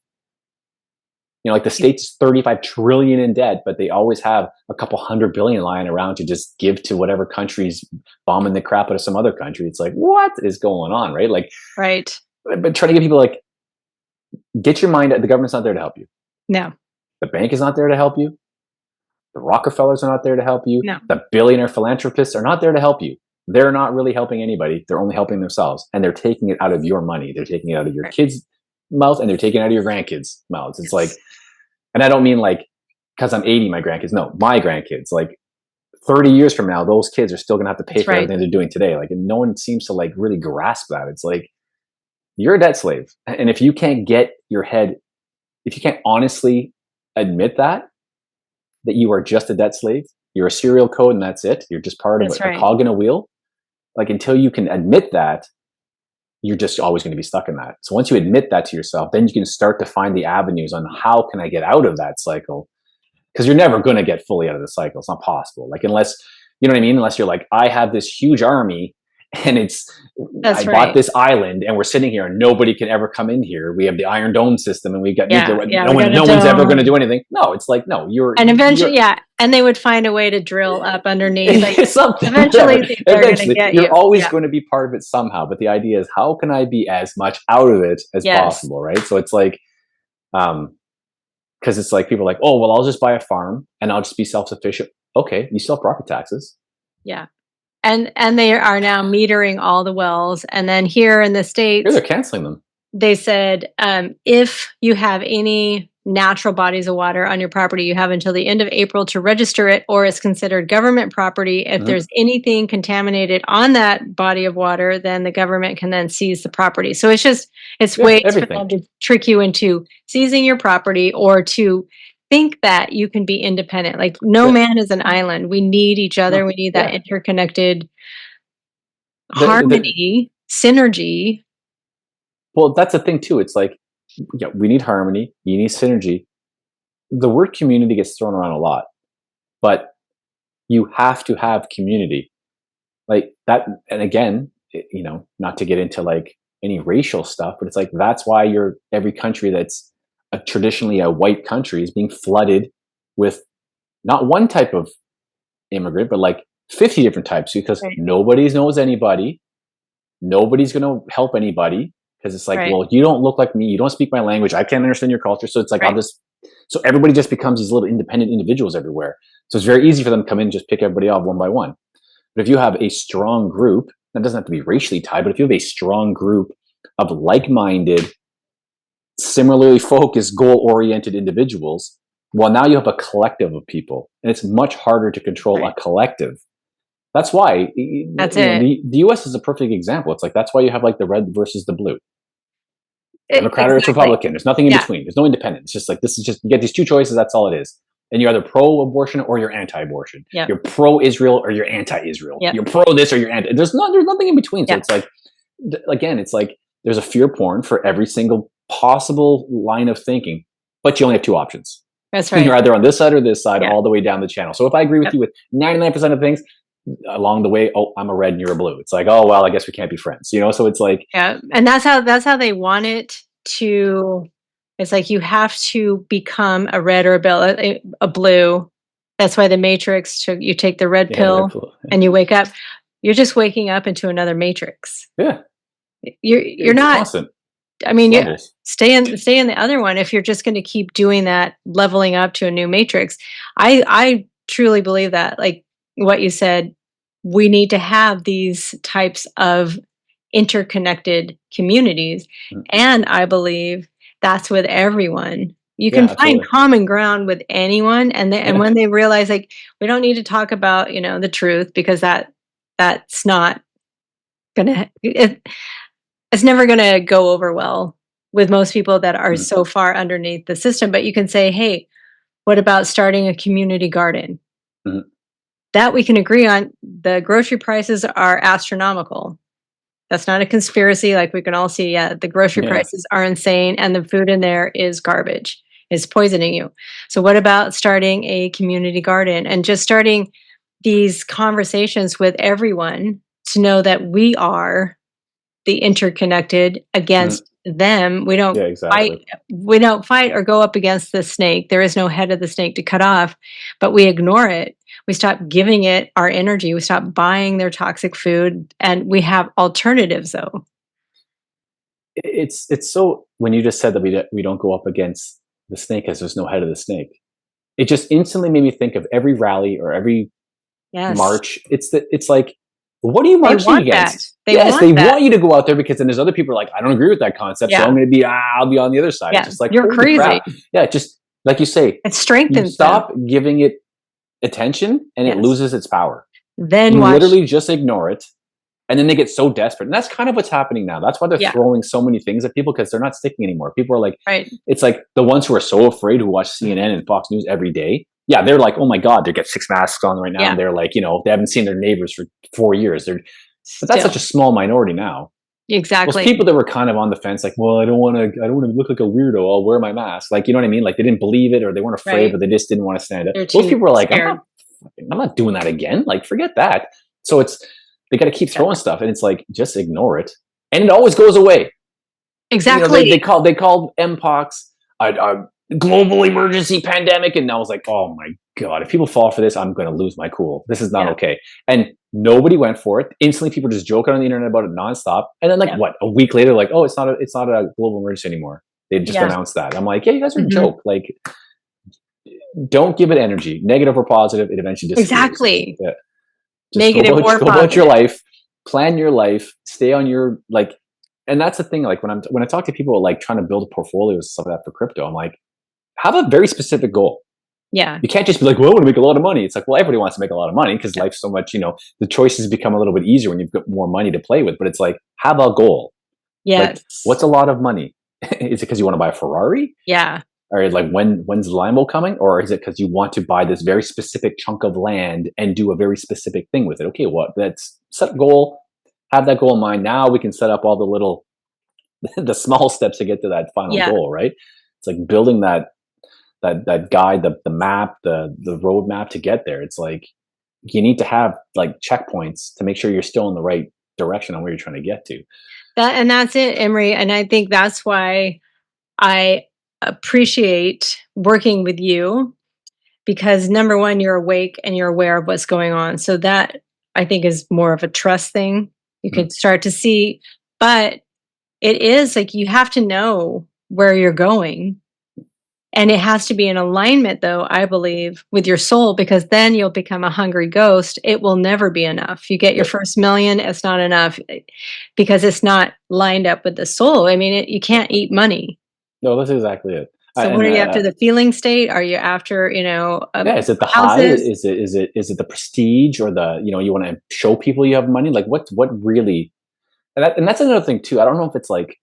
Like, the state's 35 trillion in debt, but they always have a couple 100 billion lying around to just give to whatever country's bombing the crap out of some other country. It's like, what is going on, right? Like, right. But trying to get people like, get your mind. The government's not there to help you. No. The bank is not there to help you. The Rockefellers are not there to help you. No. The billionaire philanthropists are not there to help you. They're not really helping anybody. They're only helping themselves, and they're taking it out of your money. They're taking it out of your kids' mouth, and they're taking it out of your grandkids' mouths. It's like. And I don't mean like, because I'm 80, my grandkids. No, my grandkids. Like, 30 years from now, those kids are still going to have to pay for everything they're doing today. Like, and no one seems to like really grasp that. It's like, you're a debt slave. And if you can't if you can't honestly admit that you are just a debt slave, you're a serial code and that's it. You're just part of a cog in a wheel. Like, until you can admit that, you're just always going to be stuck in that. So once you admit that to yourself, then you can start to find the avenues on how can I get out of that cycle? Because you're never going to get fully out of the cycle. It's not possible. Like, unless, you know what I mean? Unless you're like, I have this huge army and I bought this island and we're sitting here and nobody can ever come in here. We have the Iron Dome system and we've got no one's ever going to do anything. No, it's like, no, and eventually, and they would find a way to drill up underneath. Like, something. Eventually, they're going to get you. You're always going to be part of it somehow. But the idea is, how can I be as much out of it as possible, right? So it's like, because it's like, people are like, oh, well, I'll just buy a farm and I'll just be self-sufficient. Okay, you still have property taxes. Yeah. And they are now metering all the wells. And then here in the States, they're canceling them. They said, if you have any natural bodies of water on your property, you have until the end of April to register it, or it's considered government property. If there's anything contaminated on that body of water, then the government can then seize the property. So it's ways for them to trick you into seizing your property or to think that you can be independent. Like no man is an island. We need each other. We need that interconnected harmony, synergy. Well, that's the thing too. It's like, yeah, we need harmony. You need synergy. The word community gets thrown around a lot, but you have to have community like that. And again, you know, not to get into like any racial stuff, but it's like, that's why every country that's traditionally a white country is being flooded with not one type of immigrant, but like 50 different types, because nobody knows anybody. Nobody's going to help anybody. Because it's like, well, you don't look like me. You don't speak my language. I can't understand your culture. So it's like, so everybody just becomes these little independent individuals everywhere. So it's very easy for them to come in and just pick everybody off one by one. But if you have a strong group, that doesn't have to be racially tied, but if you have a strong group of like-minded, similarly focused, goal-oriented individuals, well, now you have a collective of people. And it's much harder to control a collective. That's why the U.S. is a perfect example. It's like, that's why you have like the red versus the blue. Democrat or Republican. There's nothing in between. There's no independent. It's just like, this is just, you get these two choices. That's all it is. And you're either pro-abortion or you're anti-abortion. Yep. You're pro-Israel or you're anti-Israel. Yep. You're pro this or you're anti. There's nothing in between. So it's like, again, it's like there's a fear porn for every single possible line of thinking, but you only have two options. That's right. And you're either on this side or this side all the way down the channel. So if I agree with you with 99% of things, along the way, oh, I'm a red and you're a blue. It's like, oh, well, I guess we can't be friends, you know? So it's like, and that's how they want it to. It's like, you have to become a red or a blue. That's why the Matrix, you take the red pill and you wake up, you're just waking up into another Matrix. Yeah. You're not constant. I mean, stay in the other one. If you're just going to keep doing that, leveling up to a new Matrix, I truly believe that, like what you said, we need to have these types of interconnected communities. And I believe that's with everyone. You can find common ground with anyone. And when they realize, like, we don't need to talk about, the truth, because that's not going to, it's never going to go over well with most people that are so far underneath the system. But you can say, hey, what about starting a community garden? That we can agree on. The grocery prices are astronomical. That's not a conspiracy. Like, we can all see, the grocery prices are insane and the food in there is garbage. It's poisoning you. So what about starting a community garden and just starting these conversations with everyone to know that we are the interconnected against them. We don't fight. We don't fight or go up against the snake. There is no head of the snake to cut off, but we ignore it. We stop giving it our energy. We stop buying their toxic food, and we have alternatives, though. It's so, when you just said that we don't go up against the snake because there's no head of the snake, it just instantly made me think of every rally or every march. It's like, what are you marching against? They want you to go out there, because then there's other people are like, I don't agree with that concept, so I'm going to be, I'll be on the other side. Yeah. It's just like, you're crazy. Crap. Yeah, just like you say, it strengthens. You stop giving it attention, and it loses its power. Then you literally just ignore it, and then they get so desperate. And that's kind of what's happening now. That's why they're throwing so many things at people, because they're not sticking anymore. People are like, it's like the ones who are so afraid, who watch CNN and Fox News every day. Yeah, they're like, oh my God, they get 6 masks on right now. And they're like, they haven't seen their neighbors for 4 years. But that's such a small minority now. Exactly. Those people that were kind of on the fence, like, well, I don't want to look like a weirdo. I'll wear my mask. Like, you know what I mean? Like, they didn't believe it, or they weren't afraid, but they just didn't want to stand up. Those people were like, I'm not doing that again. Like, forget that. So they got to keep throwing stuff, and it's like, just ignore it, and it always goes away. Exactly. They called Mpox a global emergency pandemic, and I was like, oh my God, if people fall for this, I'm going to lose my cool. This is not okay. And nobody went for it. Instantly, people just joking on the internet about it nonstop. And then, a week later, like, oh, it's not a global emergency anymore. They just announced that. I'm like, yeah, you guys are a joke. Like, don't give it energy, negative or positive. It eventually disappears. Exactly. Yeah. Negative or positive. Go about your life, plan your life, stay on your, and that's the thing. Like, when I talk to people like trying to build a portfolio and stuff like that for crypto, I'm like, have a very specific goal. Yeah. You can't just be like, well, I want to make a lot of money. It's like, well, everybody wants to make a lot of money because life's so much, the choices become a little bit easier when you've got more money to play with. But it's like, have a goal. Yes. Like, what's a lot of money? Is it because you want to buy a Ferrari? Yeah. Or like, when's Limo coming? Or is it because you want to buy this very specific chunk of land and do a very specific thing with it? Okay, well, that's set a goal, have that goal in mind. Now we can set up all the little, the small steps to get to that final goal, right? It's like building that guide, the map, the roadmap to get there. It's like you need to have like checkpoints to make sure you're still in the right direction on where you're trying to get to. And that's it, Emery. And I think that's why I appreciate working with you, because number one, you're awake and you're aware of what's going on. So that I think is more of a trust thing. You can start to see, but it is like you have to know where you're going. And it has to be in alignment, though, I believe, with your soul, because then you'll become a hungry ghost. It will never be enough. You get your first million, it's not enough because it's not lined up with the soul. I mean, you can't eat money. No, that's exactly it. So what are you after? The feeling state? Are you after, is it the houses? high? Is it the prestige, or the, you want to show people you have money? Like what really, and that's another thing too. I don't know if it's like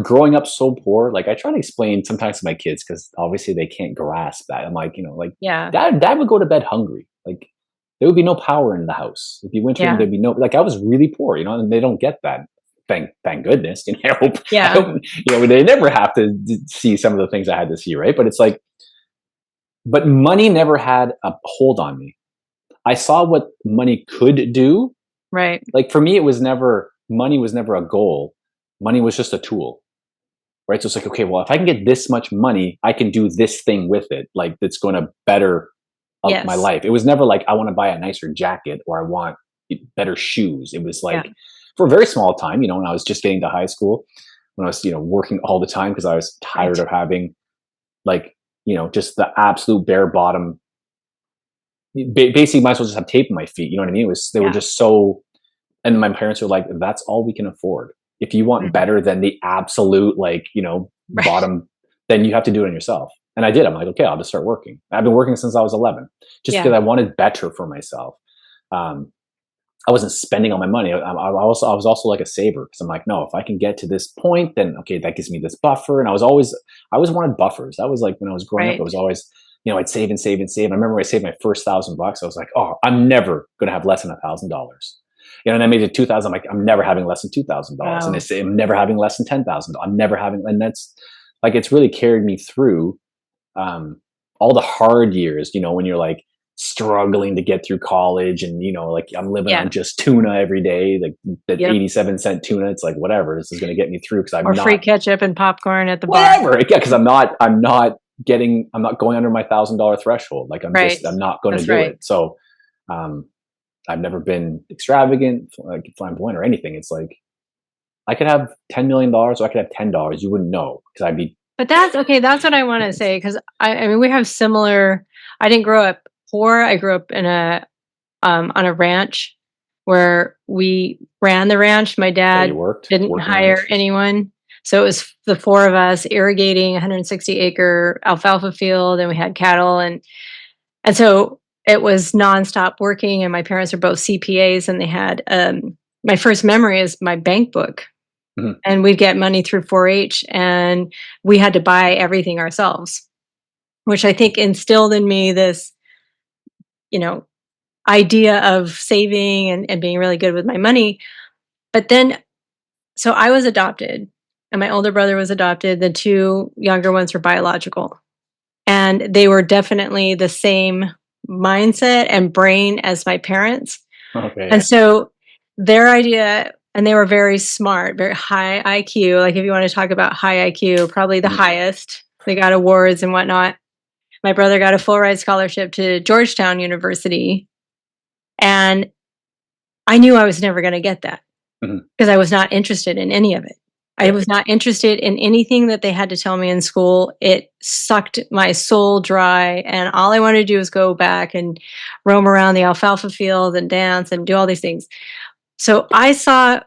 growing up so poor. Like I try to explain sometimes to my kids, because obviously they can't grasp that. I'm like, dad would go to bed hungry. Like there would be no power in the house. If you went to him, there'd be no, like I was really poor, and they don't get that. Thank goodness. I hope, they never have to see some of the things I had to see, right? But it's like, but money never had a hold on me. I saw what money could do. Right. Like for me, money was never a goal. Money was just a tool, right? So it's like, okay, well, if I can get this much money, I can do this thing with it. Like that's going to better my life. It was never like, I want to buy a nicer jacket or I want better shoes. It was like, for a very small time, when I was just getting to high school, when I was, working all the time because I was tired of having like, just the absolute bare bottom. Basically, might as well just have tape in my feet. You know what I mean? They were just so, and my parents were like, that's all we can afford. If you want better than the absolute, like, bottom, then you have to do it on yourself. And I did. I'm like, okay, I'll just start working. I've been working since I was 11, just because I wanted better for myself. I wasn't spending all my money. I was also like a saver, because I'm like, no, if I can get to this point, then okay, that gives me this buffer. And I always wanted buffers. That was like when I was growing up, I was always, I'd save and save and save. I remember when I saved my first $1,000. I was like, oh, I'm never going to have less than $1,000. And I made it 2,000. I'm like, I'm never having less than $2,000. Wow. And I say, I'm never having less than 10,000. I'm never having, and that's like, it's really carried me through all the hard years, when you're like struggling to get through college, and like I'm living on just tuna every day, like that 87-cent tuna. It's like, whatever, this is going to get me through, because I'm not free ketchup and popcorn at the bar. Because I'm not going under my $1,000 threshold. Like I'm not going to do it. So I've never been extravagant, like flamboyant or anything. It's like I could have $10 million or I could have $10. You wouldn't know, because I'd be. But that's okay. That's what I want to say, because I mean, we have similar. I didn't grow up poor. I grew up in on a ranch where we ran the ranch. My dad didn't hire anyone, so it was the four of us irrigating 160-acre alfalfa field, and we had cattle, and so it was nonstop working. And my parents are both CPAs, and they had my first memory is my bank book. Mm-hmm. And we'd get money through 4-H, and we had to buy everything ourselves, which I think instilled in me this, idea of saving and being really good with my money. But then, so I was adopted, and my older brother was adopted. The two younger ones were biological, and they were definitely the same mindset and brain as my parents. Okay. And so their idea, and they were very smart, very high IQ. Like if you want to talk about high IQ, probably the highest. They got awards and whatnot. My brother got a full ride scholarship to Georgetown University. And I knew I was never going to get that, because I was not interested in any of it. I was not interested in anything that they had to tell me in school. It sucked my soul dry. And all I wanted to do was go back and roam around the alfalfa field and dance and do all these things. So I saw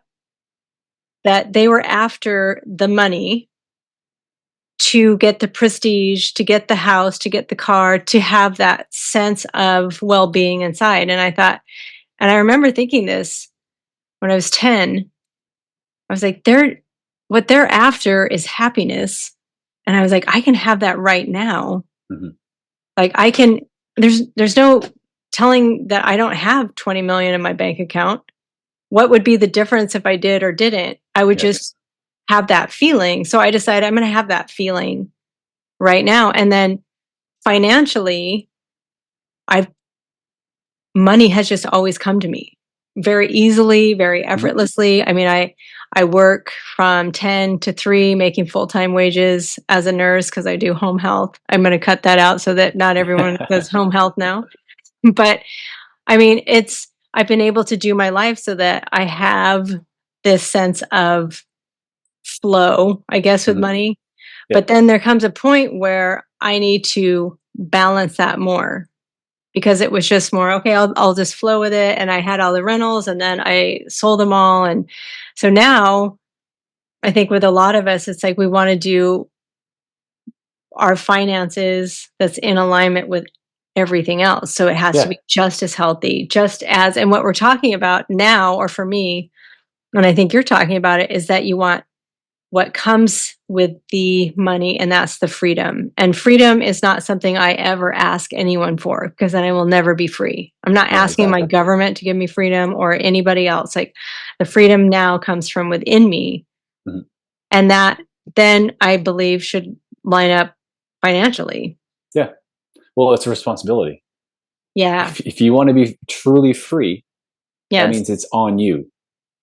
that they were after the money, to get the prestige, to get the house, to get the car, to have that sense of well-being inside. And I thought, and I remember thinking this when I was 10, I was like, what they're after is happiness. And I was like, I can have that right now. Mm-hmm. Like there's no telling that I don't have 20 million in my bank account. What would be the difference if I did or didn't? I would just have that feeling. So I decided I'm going to have that feeling right now. And then financially, money has just always come to me very easily, very effortlessly. I mean, I work from 10 to 3 making full-time wages as a nurse because I do home health. I'm going to cut that out so that not everyone does home health now. But I mean, I've been able to do my life so that I have this sense of flow, I guess, with money. Yeah. But then there comes a point where I need to balance that more, because it was just more, okay, I'll just flow with it. And I had all the rentals and then I sold them all. And so now I think with a lot of us, it's like we want to do our finances that's in alignment with everything else. So it has to be just as healthy, just as, and what we're talking about now, or for me, and I think you're talking about it, is that you want what comes with the money, and that's the freedom. And freedom is not something I ever ask anyone for, because then I will never be free. I'm not asking my government to give me freedom or anybody else. Like, the freedom now comes from within me. Mm-hmm. And that then I believe should line up financially. Yeah. Well, it's a responsibility. Yeah. If you want to be truly free, that means it's on you.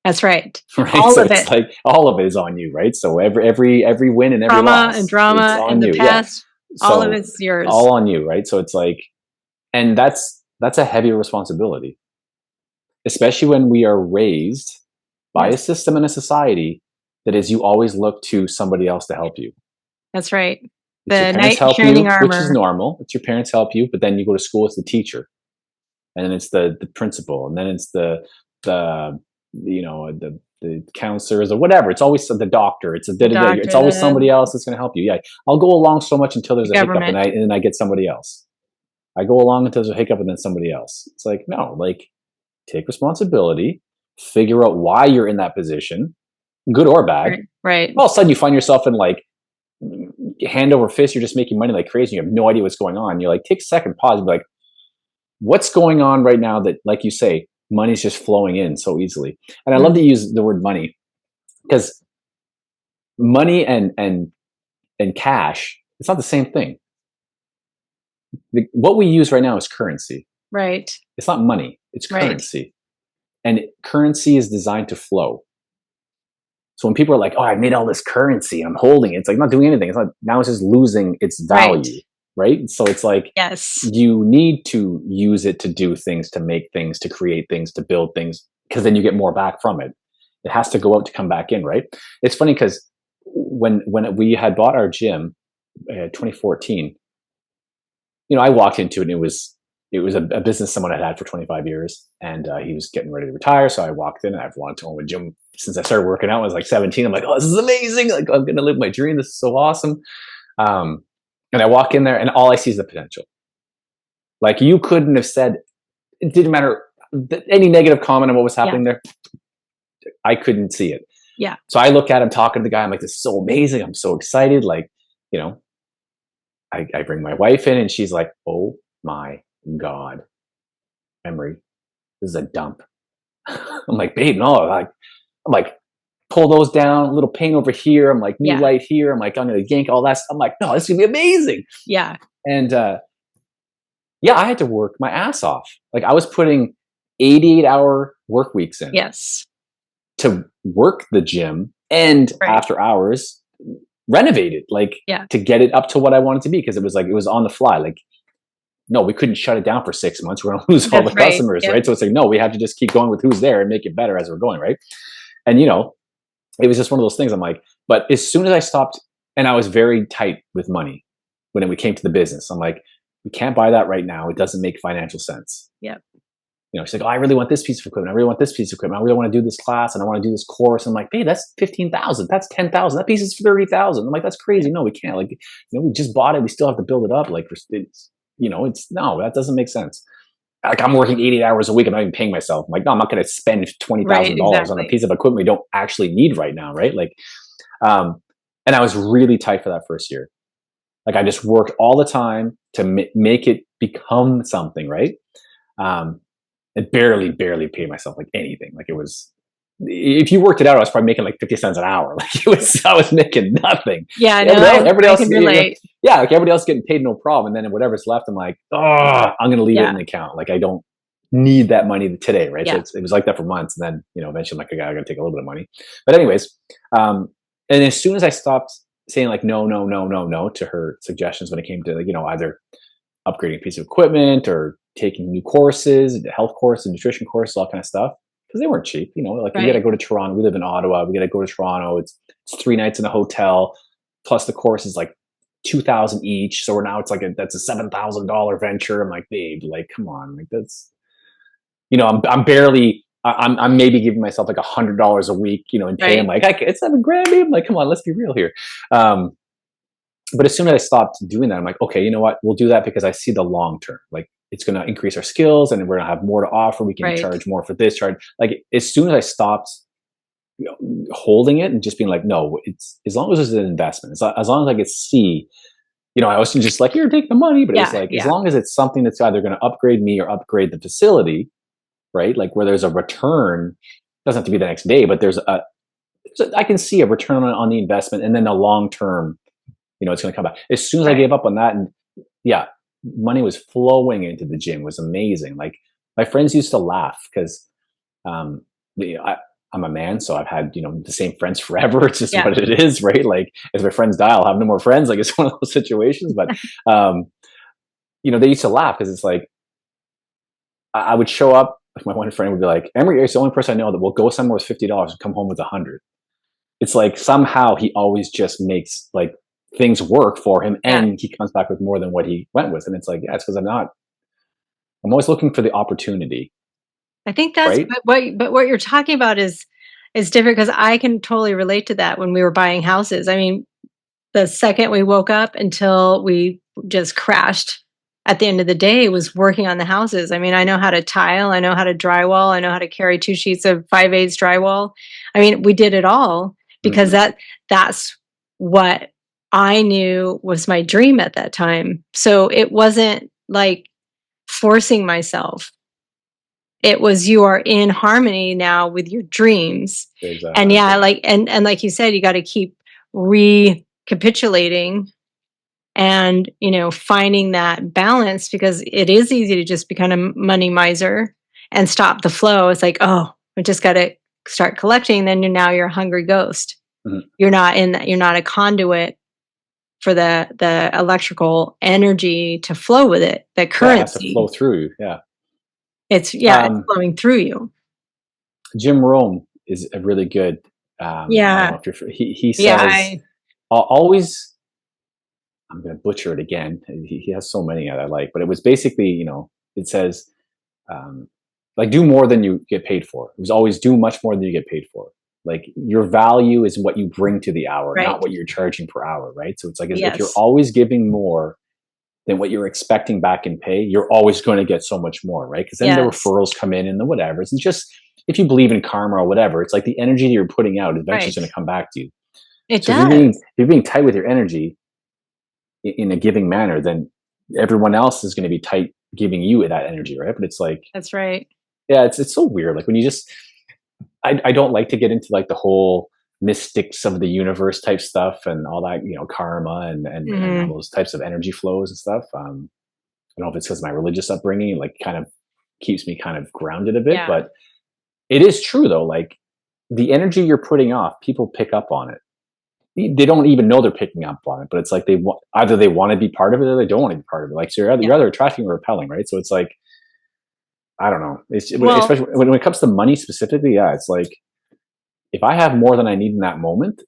That's right. Right. All of it. Like all of it is on you, right? So every win and every loss, and drama in the past, all of it's yours. All on you, right? So it's like, and that's a heavy responsibility, especially when we are raised by a system and a society that is, you always look to somebody else to help you. That's right. The knight in shining armor, which is normal. It's your parents help you, but then you go to school, it's the teacher, and then it's the principal, and then it's the counselors or whatever. It's always the doctor. It's it's always somebody else that's going to help you. Yeah, I'll go along so much until there's a hiccup, and then I get somebody else. I go along until there's a hiccup, and then somebody else. It's like, no, like, take responsibility, figure out why you're in that position, good or bad. Right. All of a sudden, you find yourself in like hand over fist. You're just making money like crazy. You have no idea what's going on. You're like, take a second, pause, and be like, what's going on right now that, like you say, money's just flowing in so easily. And I love to use the word money, because money and cash, it's not the same thing. What we use right now is currency. Right. It's not money, it's currency. And currency is designed to flow. So when people are like, oh, I made all this currency, I'm holding it, it's like not doing anything. It's not, now it's just losing its value. Right. So it's like, you need to use it to do things, to make things, to create things, to build things, because then you get more back from it. It has to go out to come back in. Right. It's funny because when we had bought our gym, 2014, I walked into it and it was a business someone had for 25 years, and he was getting ready to retire. So I walked in, and I've wanted to own a gym since I started working out. I was like 17. I'm like, oh, this is amazing. Like, I'm going to live my dream. This is so awesome. And I walk in there, and all I see is the potential. Like, you couldn't have said, it didn't matter any negative comment on what was happening there. I couldn't see it. Yeah. So I look at him talking to the guy. I'm like, this is so amazing. I'm so excited. Like, I bring my wife in, and she's like, oh my God, Emery, this is a dump. I'm like, babe, no. I'm like, pull those down, a little paint over here. I'm like, new light here. I'm like, I'm going to yank all that stuff. I'm like, no, this is going to be amazing. Yeah. And I had to work my ass off. Like, I was putting 88-hour work weeks in. Yes. To work the gym and after hours renovate it, like to get it up to what I wanted to be. Because it was on the fly. Like, no, we couldn't shut it down for 6 months. We're going to lose all the customers, right? So it's like, no, we have to just keep going with who's there and make it better as we're going, right? And, it was just one of those things. I'm like, but as soon as I stopped, and I was very tight with money when we came to the business, I'm like, we can't buy that right now. It doesn't make financial sense. Yep. she's like, oh, I really want this piece of equipment. I really want this piece of equipment. I really want to do this class and I want to do this course. I'm like, babe, that's 15,000. That's 10,000. That piece is 30,000. I'm like, that's crazy. No, we can't. Like, we just bought it. We still have to build it up. Like, no, that doesn't make sense. Like, I'm working 80 hours a week. I'm not even paying myself. I'm like, no, I'm not going to spend $20,000 on a piece of equipment we don't actually need right now. Right. Like, and I was really tight for that first year. Like, I just worked all the time to make it become something. Right. It barely paid myself like anything. Like, it was, if you worked it out, I was probably making like 50 cents an hour. Like, I was making nothing. Yeah. Everybody else can relate. Yeah. Like, everybody else getting paid no problem. And then whatever's left, I'm like, oh, I'm going to leave it in the account. Like, I don't need that money today. Right. So it was like that for months. And then, eventually I'm like, I got to take a little bit of money. But anyways, and as soon as I stopped saying like, no to her suggestions when it came to, either upgrading a piece of equipment or taking new courses, health courses, nutrition courses, all kind of stuff, because they weren't cheap. Like, we got to go to Toronto. We live in Ottawa. We got to go to Toronto. It's 3 nights in a hotel, plus the course is like 2,000 each. So now it's like that's a $7,000 venture. I'm like, babe, like, come on, like, that's, I'm maybe giving myself like $100 a week, in pay. I'm like, it's $7,000, babe. I'm like, come on, let's be real here. But as soon as I stopped doing that, I'm like, okay, you know what? We'll do that because I see the long term. Like, it's going to increase our skills and we're going to have more to offer. We can charge more for this charge. Like, as soon as I stopped holding it and just being like, no, it's, as long as it's an investment, as long as I could see, I wasn't just like, here, take the money, but it's like, as long as it's something that's either going to upgrade me or upgrade the facility, right? Like, where there's a return, doesn't have to be the next day, but I can see a return on the investment, and then the long term, it's going to come back. As soon as I gave up on that, and money was flowing into the gym. It was amazing. Like, my friends used to laugh because I'm a man, so I've had, the same friends forever. It's just what it is, right? Like, if my friends die, I'll have no more friends. Like, it's one of those situations. But, they used to laugh because it's like, I would show up, like, my one friend would be like, Emery, you're the only person I know that will go somewhere with $50 and come home with 100. It's like, somehow he always just makes like things work for him, and he comes back with more than what he went with. And it's like, it's because I'm always looking for the opportunity. I think that's but what you're talking about is different, because I can totally relate to that when we were buying houses. I mean, the second we woke up until we just crashed at the end of the day was working on the houses. I mean, I know how to tile, I know how to drywall, I know how to carry 2 sheets of 5/8 drywall. I mean, we did it all because that's what I knew was my dream at that time. So it wasn't like forcing myself. It was, you are in harmony now with your dreams. Exactly. And and like you said, you got to keep recapitulating and, finding that balance, because it is easy to just become a money miser and stop the flow. It's like, oh, I just got to start collecting. Then you're a hungry ghost. Mm-hmm. You're not a conduit for the electrical energy to flow with it. The currency has to flow through you. Yeah. It's flowing through you. Jim Rome is a really good. I don't know if he says, always. I'm going to butcher it again. He has so many that I like, but it was basically, it says, like, do more than you get paid for. It was always do much more than you get paid for. Like, your value is what you bring to the hour, not what you're charging per hour, right? So it's like, if you're always giving more than what you're expecting back in pay, you're always going to get so much more, right? Because then the referrals come in and the whatever. It's just, if you believe in karma or whatever, it's like the energy that you're putting out eventually is going to come back to you. It does. If you're being tight with your energy in a giving manner, then everyone else is going to be tight giving you that energy, right? But it's like, that's right. Yeah, it's so weird. Like, when you just, I don't like to get into like the whole mystics of the universe type stuff and all that, karma and all those types of energy flows and stuff. I don't know if it's because my religious upbringing like kind of keeps me kind of grounded a bit, but it is true though. Like, the energy you're putting off, people pick up on it. They don't even know they're picking up on it, but it's like either they want to be part of it or they don't want to be part of it. Like, so you're either attracting or repelling, right? So it's like, I don't know. Especially when it comes to money specifically, it's like, if I have more than I need in that moment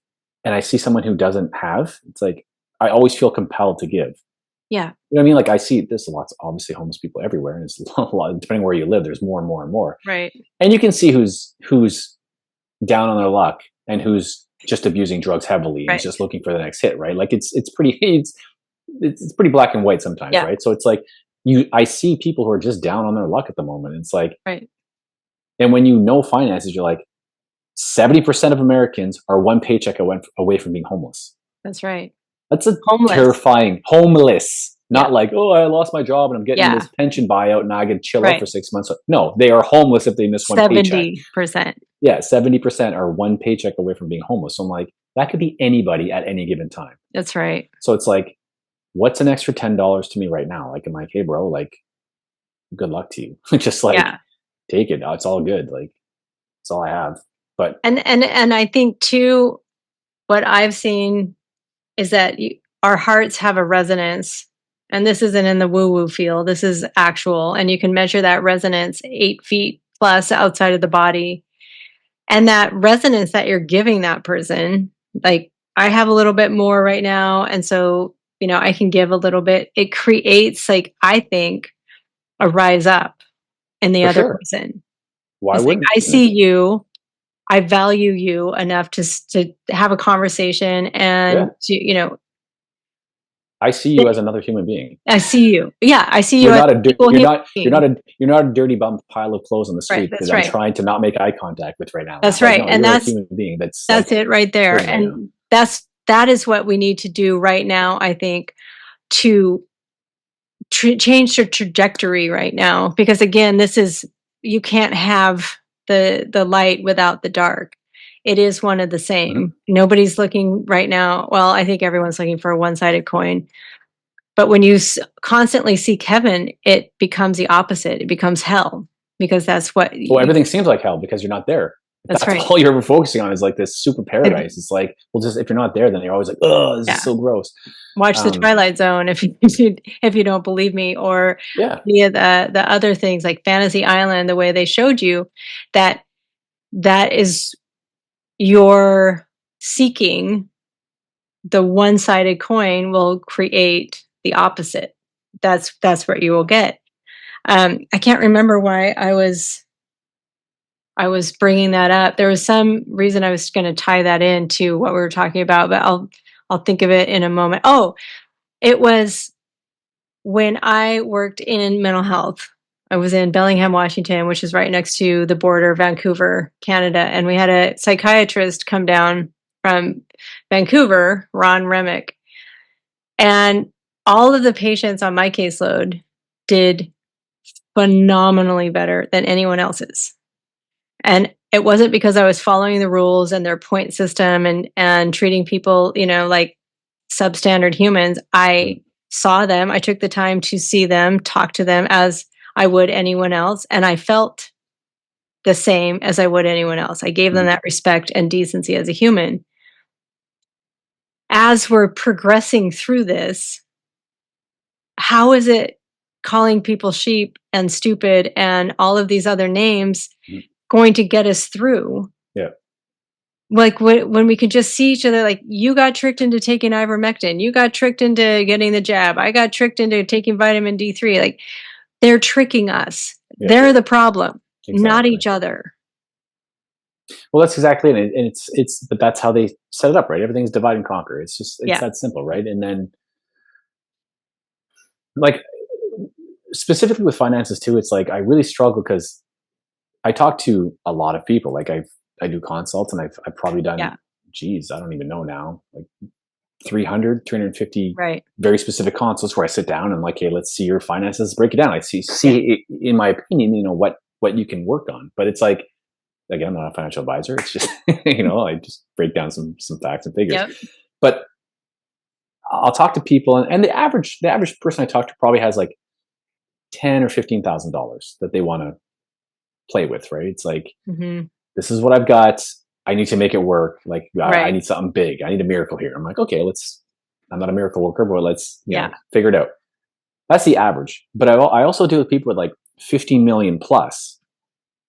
and I see someone who doesn't have, it's like, I always feel compelled to give. Yeah. You know what I mean? Like I see there's lots, obviously homeless people everywhere, and it's a lot, depending where you live, there's more and more and more. Right. And you can see who's down on their luck and who's just abusing drugs heavily and Right. just looking for the next hit, right? Like it's pretty it's pretty black and white sometimes, Yeah. right? So it's like I see people who are just down on their luck at the moment. It's like, Right. and when you know finances, you're like 70% of Americans are one paycheck away from being homeless. That's right. That's a Homeless. terrifying homeless. Not Yeah. like, oh, I lost my job and I'm getting Yeah. this pension buyout and I get to chill out Right. for 6 months. No, they are homeless if they miss one paycheck. 70%. Yeah, 70% are one paycheck away from being homeless. So I'm like, that could be anybody at any given time. That's right. So it's like, what's an extra $10 to me right now? Like, I'm like, hey, bro, like, good luck to you. Just like, Yeah. take it. It's all good. Like, it's all I have. But And I think too, what I've seen is that our hearts have a resonance, and this isn't in the woo-woo field. This is actual, and you can measure that resonance 8 feet plus outside of the body, and that resonance that you're giving that person. Like I have a little bit more right now, and so I can give a little bit. It creates, like, I think, a rise up in the for other sure, person. why It's like, wouldn't I see you. I value you enough to have a conversation, and I see you as another human being. I see you. Yeah, I see you You're as not an a equal you're human not being. you're not a dirty bum pile of clothes on the Right, street that's that I'm right. trying to not make eye contact with right now. That's Like, right, no, and you're a that's human being. That's like, it right there, right now. and that is what we need to do right now, I think, to change the trajectory right now, because again, you can't have the light without the dark. It is one of the same. Nobody's looking right now. Well, I think everyone's looking for a one-sided coin. But when you constantly seek heaven, it becomes the opposite. It becomes hell, because that's what Well, everything seems like hell because you're not there. That's right. All you're ever focusing on is like this super paradise. It's like, well, just if you're not there, then you're always like, oh, this Yeah. is so gross. Watch the Twilight Zone if you don't believe me, or Yeah, any of the other things like Fantasy Island, the way they showed you that is your seeking the one-sided coin will create the opposite. That's what you will get. I can't remember why I was bringing that up. There was some reason I was going to tie that into what we were talking about, but I'll think of it in a moment. Oh, it was when I worked in mental health. I was in Bellingham, Washington, which is right next to the border of Vancouver, Canada, and we had a psychiatrist come down from Vancouver, Ron Remick, and all of the patients on my caseload did phenomenally better than anyone else's. And it wasn't because I was following the rules and their point system and treating people, like substandard humans. I saw them, I took the time to see them, talk to them as I would anyone else, and I felt the same as I would anyone else. I gave them that respect and decency as a human. As we're progressing through this, how is it calling people sheep and stupid and all of these other names going to get us through? yeah. Like when we can just see each other, like, you got tricked into taking ivermectin, you got tricked into getting the jab, I got tricked into taking vitamin D3. Like, they're tricking us. Yeah. They're the problem, not Exactly. each other. Well, that's exactly it. And but that's how they set it up, right? Everything's divide and conquer. It's Yeah. that simple, right? And then, like, specifically with finances too, it's like I really struggle because I talk to a lot of people. Like I do consults, and I've probably done, geez, I don't even know now, like 300, 350 Right. very specific consults where I sit down and like, hey, let's see your finances, break it down. I see in my opinion, what you can work on. But it's like, again, I'm not a financial advisor. It's just, I just break down some facts and figures. Yep. But I'll talk to people, and the average person I talk to probably has like $10,000 or $15,000 that they want to play with, right? It's like, this is what I've got. I need to make it work. Like, I need something big. I need a miracle here. I'm like, okay, I'm not a miracle worker, but let's figure it out. That's the average. But I also deal with people with like 15 million plus,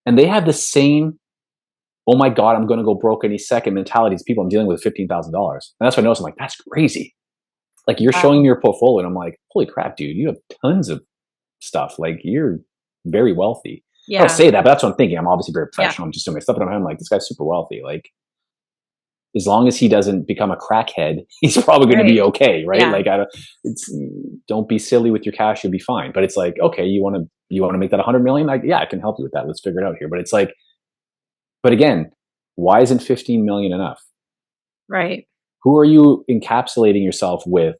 and they have the same, oh my God, I'm going to go broke any second mentality as people I'm dealing with $15,000. And that's what I notice. I'm like, that's crazy. Like you're Wow. showing me your portfolio and I'm like, holy crap, dude, you have tons of stuff. Like you're very wealthy. I don't Yeah. say that, but that's what I'm thinking. I'm obviously very Yeah. professional. I'm just doing my stuff, but I'm like, this guy's super wealthy. Like, as long as he doesn't become a crackhead, he's probably going to be Right. okay, right? Yeah. Like, don't be silly with your cash; you'll be fine. But it's like, okay, you want to make that 100 million? Like, yeah, I can help you with that. Let's figure it out here. But it's like, but again, why isn't 15 million enough? Right. Who are you encapsulating yourself with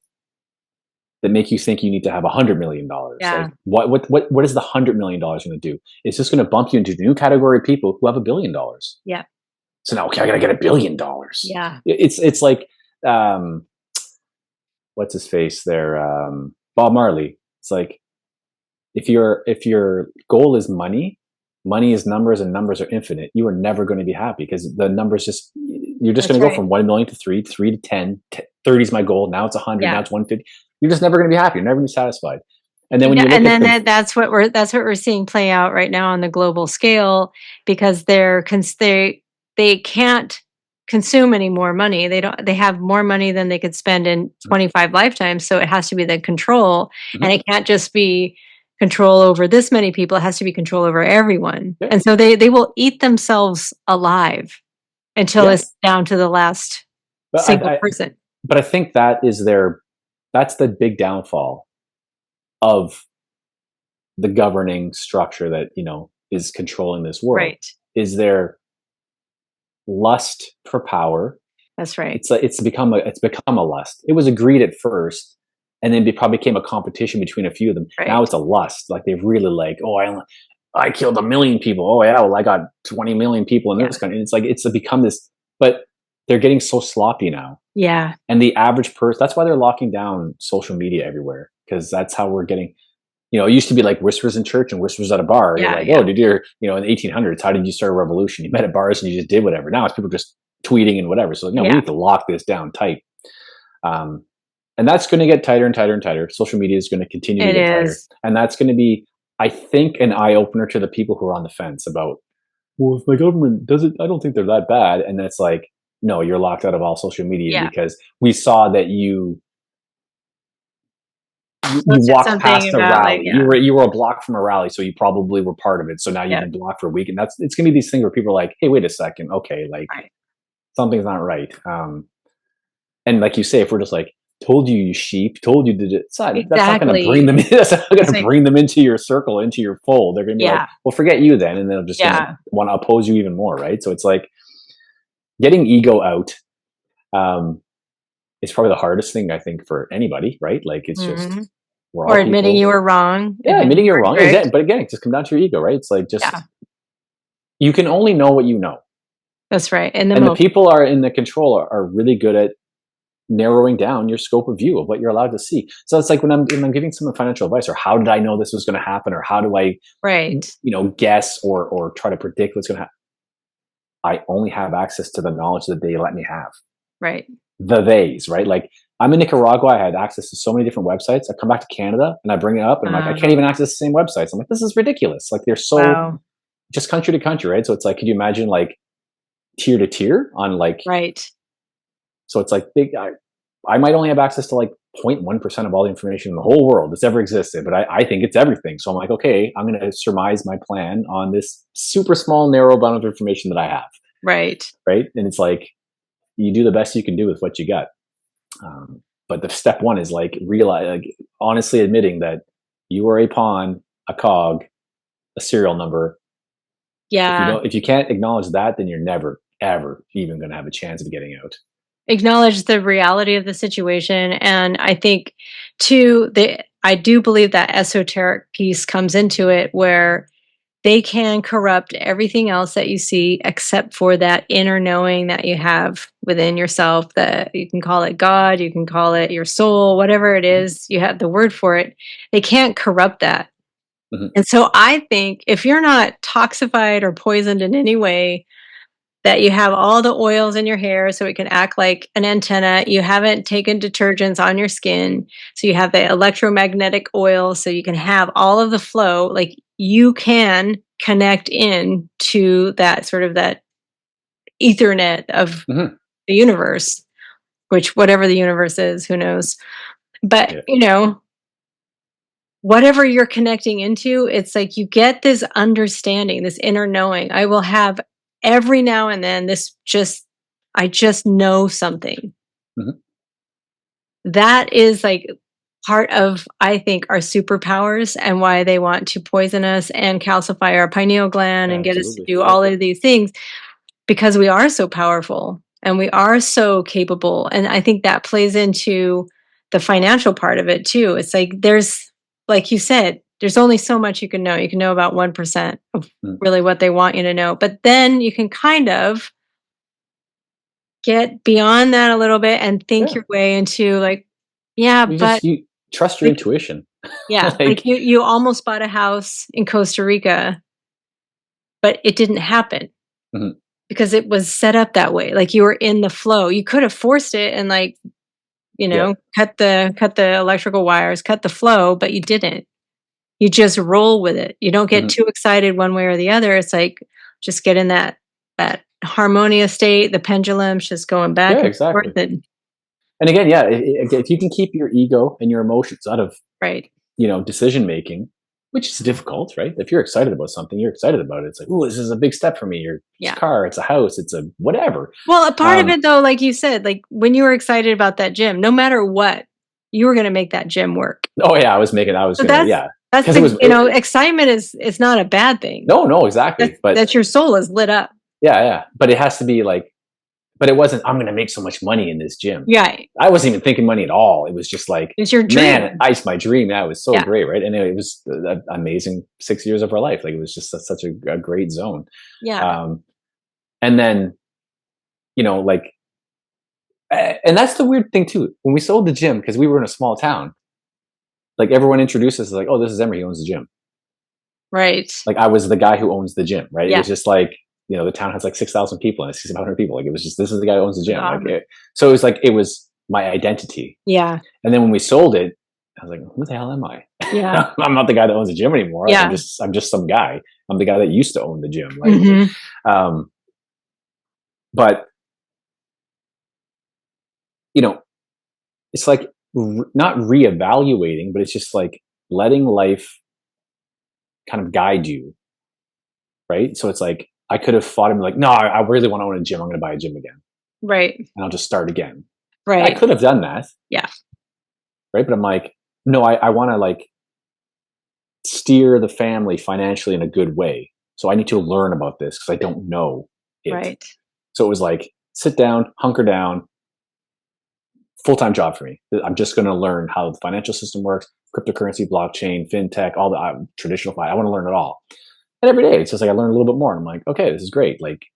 that make you think you need to have $100 million? Yeah. Like, what is the $100 million going to do? It's just going to bump you into a new category of people who have $1 billion. Yeah. So now, okay, I got to get $1 billion. Yeah. It's like, what's his face there? Bob Marley. It's like, if your goal is money, money is numbers and numbers are infinite. You are never going to be happy because the numbers you're just That's going to go right. from 1 million to 3 to 10. 30 is my goal. Now it's 100. Yeah. Now it's 150. You're just never going to be happy. You're never going to be satisfied. And then when you look And at then that's what we're seeing play out right now on the global scale because they can't consume any more money. They have more money than they could spend in 25 lifetimes. So it has to be the control. Mhm. And it can't just be control over this many people. It has to be control over everyone. Yeah. And so they will eat themselves alive until Yeah. it's down to the last But single person. but I think that's the big downfall of the governing structure that, is controlling this world. Right. Is their lust for power. That's right. It's become a lust. It was a greed at first, and then it probably became a competition between a few of them. Right. Now it's a lust. Like they've really like, oh, I killed 1 million people. Oh yeah, well I got 20 million people in this country. And it's like it's become this, but they're getting so sloppy now. Yeah. And the average person, that's why they're locking down social media everywhere, because that's how we're getting. It used to be like whispers in church and whispers at a bar. Yeah, You're like, yeah. oh, in the 1800s, how did you start a revolution? You met at bars and you just did whatever. Now it's people just tweeting and whatever. So no, we need to lock this down tight. And that's going to get tighter and tighter and tighter. Social media is going to continue to get tighter. And that's going to be, I think, an eye opener to the people who are on the fence about, well, if my government does it, I don't think they're that bad. And it's like, no, you're locked out of all social media because we saw that you walked past a rally. You were a block from a rally, so you probably were part of it. So now you've been blocked for a week, and it's going to be these things where people are like, "Hey, wait a second, okay, like something's not right." And like you say, if we're just like, "Told you, you sheep," "Told you to do it," that's not going to bring them. That's not going to bring them into your circle, into your fold. They're going to be like, "Well, forget you then," and they'll just want to oppose you even more, right? So it's like getting ego out. It's probably the hardest thing I think for anybody, right? Like it's just or admitting you were wrong. Yeah, admitting you're wrong. But again, it just comes down to your ego, right? It's like just you can only know what you know. That's right. And the people are in the control are really good at narrowing down your scope of view of what you're allowed to see. So it's like when I'm giving someone financial advice, or how did I know this was going to happen, or how do I guess or try to predict what's going to happen? I only have access to the knowledge that they let me have. Right. The theys, right? Like I'm in Nicaragua. I had access to so many different websites. I come back to Canada and I bring it up and I'm like, I can't even access the same websites. I'm like, this is ridiculous. Like they're so just country to country, right? So it's like, could you imagine like tier to tier on like, right. So it's like I might only have access to like 0.1% of all the information in the whole world that's ever existed, but I think it's everything. So I'm like, okay, I'm going to surmise my plan on this super small, narrow amount of information that I have. Right. Right. And it's like, you do the best you can do with what you got. But the step one is like honestly admitting that you are a pawn, a cog, a serial number. Yeah. If you can't acknowledge that, then you're never, ever even going to have a chance of getting out. Acknowledge the reality of the situation. And I think I do believe that esoteric piece comes into it where they can corrupt everything else that you see except for that inner knowing that you have within yourself. That you can call it God, you can call it your soul, whatever it is, you have the word for it. They can't corrupt that. Mm-hmm. And so I think if you're not toxified or poisoned in any way, that you have all the oils in your hair so it can act like an antenna. You haven't taken detergents on your skin. So you have the electromagnetic oil so you can have all of the flow. Like you can connect in to that sort of that Ethernet of the universe, which whatever the universe is, who knows. But, whatever you're connecting into, it's like you get this understanding, this inner knowing. I will have every now and then I just know something. Mhm. That is like part of, I think, our superpowers and why they want to poison us and calcify our pineal gland and get us to Absolutely. do Yeah. all of these things, because we are so powerful and we are so capable. And I think that plays into the financial part of it too. It's like like you said, there's only so much you can know. You can know about 1% of Mm. really what they want you to know. But then you can kind of get beyond that a little bit and think Yeah. your way into like, yeah, but You trust your like, intuition. yeah, like Like, you almost bought a house in Costa Rica, but it didn't happen Mhm. because it was set up that way. Like you were in the flow. You could have forced it and like, Yeah. cut the electrical wires, cut the flow, but you didn't. You just roll with it. You don't get Mhm. too excited one way or the other. It's like just get in that harmonious state. The pendulum's just going back Yeah, and forth. exactly. And And again, yeah, if you can keep your ego and your emotions out of, right. decision making, which is difficult, right? If you're excited about something, you're excited about it. It's like, oh, this is a big step for me. It's a Yeah. car, it's a house, it's a whatever. Well, a part of it though, like you said, like when you were excited about that gym, no matter what, you were going to make that gym work. Oh yeah, I was So gonna, yeah, that's because it was, excitement is not a bad thing. no, exactly. But That's your soul is lit up. yeah, but it has to be like, but it wasn't, I'm going to make so much money in this gym. Yeah. I wasn't even thinking money at all. It was just like, It's your dream. man, it's my dream. That was so Yeah. great. Right. And it was an amazing 6 years of our life. Like it was just such a great zone. Yeah. And then, like, and that's the weird thing too. When we sold the gym, because we were in a small town, like everyone introduced us as like, oh, this is Emery, he owns the gym. Right. Like I was the guy who owns the gym, right? Yeah. It was just like, the town has like 6,000 people and 6,500 people. Like it was just, this is the guy who owns the gym. So it was my identity. Yeah. And then when we sold it, I was like, who the hell am I? Yeah. I'm not the guy that owns the gym anymore. Yeah. I'm just some guy. I'm the guy that used to own the gym. Like, Mhm. But it's like not reevaluating, but it's just like letting life kind of guide you. Right. So it's like, I could have fought him like, no, I really want to own a gym. I'm going to buy a gym again. Right. And I'll just start again. Right. I could have done that. Yeah. Right. But I'm like, no, I want to like steer the family financially in a good way. So I need to learn about this because I don't know it. Right. So it was like, sit down, hunker down, full-time job for me. I'm just going to learn how the financial system works, cryptocurrency, blockchain, fintech, all the traditional finance. I want to learn it all. And every day it's just like I learn a little bit more. And I'm like, okay, this is great. Like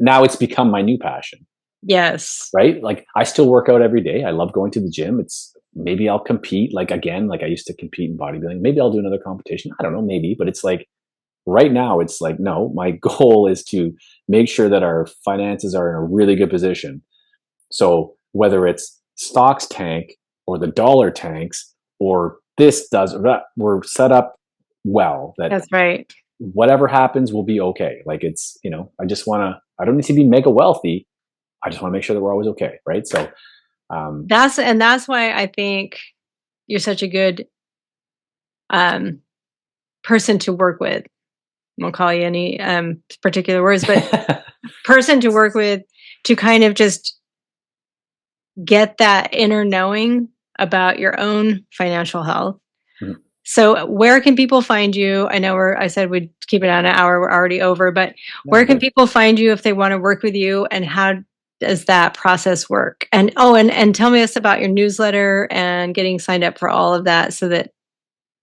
now it's become my new passion. Yes. Right? Like I still work out every day. I love going to the gym. Maybe I'll compete like again, like I used to compete in bodybuilding. Maybe I'll do another competition. I don't know, maybe, but it's like right now it's like, no, my goal is to make sure that our finances are in a really good position. So whether it's stocks tank or the dollar tanks or this does that, we're set up well. That's right. Whatever happens will be okay. Like it's, I don't need to be mega wealthy. I just want to make sure that we're always okay. Right. So that's why I think you're such a good person to work with. I won't call you any particular words, but person to work with to kind of just get that inner knowing about your own financial health. Mm-hmm. So where can people find you? I know I said we'd keep it on an hour. We're already over, but where can people find you if they want to work with you, and how does that process work? And and tell me us about your newsletter and getting signed up for all of that so that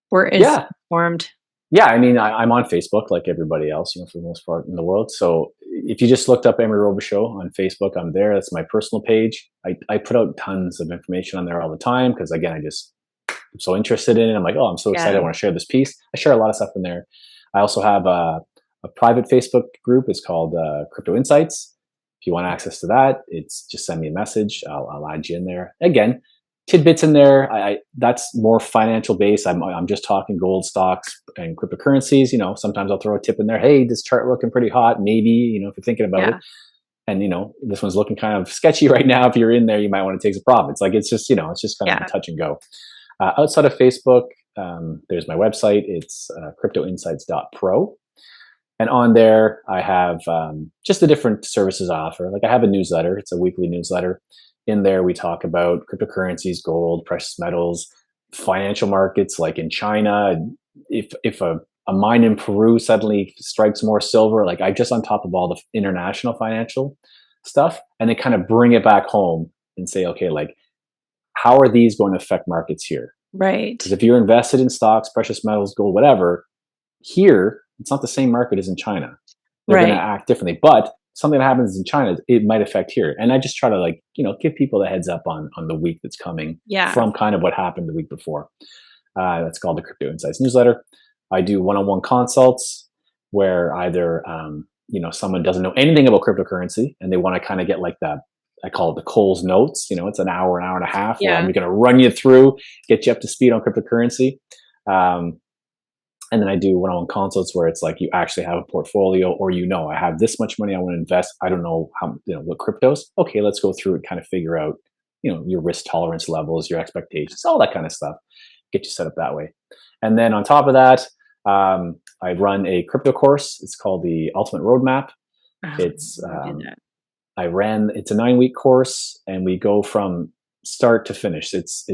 we're informed. Yeah, I mean, I'm on Facebook like everybody else, for the most part in the world. So if you just looked up Emery Robichaud on Facebook, I'm there. That's my personal page. I put out tons of information on there all the time because, again, I'm so interested in it. I'm like, oh, I'm so excited. I want to share this piece. I share a lot of stuff in there. I also have a private Facebook group. It's called Crypto Insights. If you want access to that, it's just send me a message. I'll add you in there. Again, tidbits in there. That's more financial based. I'm just talking gold, stocks, and cryptocurrencies. Sometimes I'll throw a tip in there. Hey, this chart looking pretty hot. Maybe if you're thinking about it. and this one's looking kind of sketchy right now. If you're in there, you might want to take some profits. Like it's just it's just kind of a touch and go. Outside of Facebook, there's my website. It's cryptoinsights.pro. And on there, I have just the different services I offer. Like I have a newsletter. It's a weekly newsletter. In there, we talk about cryptocurrencies, gold, precious metals, financial markets, like in China. If a mine in Peru suddenly strikes more silver, like I just on top of all the international financial stuff, and then kind of bring it back home and say, okay, like how are these going to affect markets here? Right. Because if you're invested in stocks, precious metals, gold, whatever, here, it's not the same market as in China. They're going to act differently. But something that happens in China, it might affect here. And I just try to give people the heads up on the week that's coming from kind of what happened the week before. That's called the Crypto Insights newsletter. I do one-on-one consults where either, someone doesn't know anything about cryptocurrency and they want to kind of get like that. I call it the Cole's Notes. It's an hour and a half where I'm going to run you through, get you up to speed on cryptocurrency. And then I do one-on-one consults where it's like you actually have a portfolio, or I have this much money I want to invest. I don't know how what cryptos. Okay, let's go through and kind of figure out your risk tolerance levels, your expectations, all that kind of stuff. Get you set up that way. And then on top of that, I run a crypto course. It's called the Ultimate Roadmap. It's a 9-week course, and we go from start to finish. It's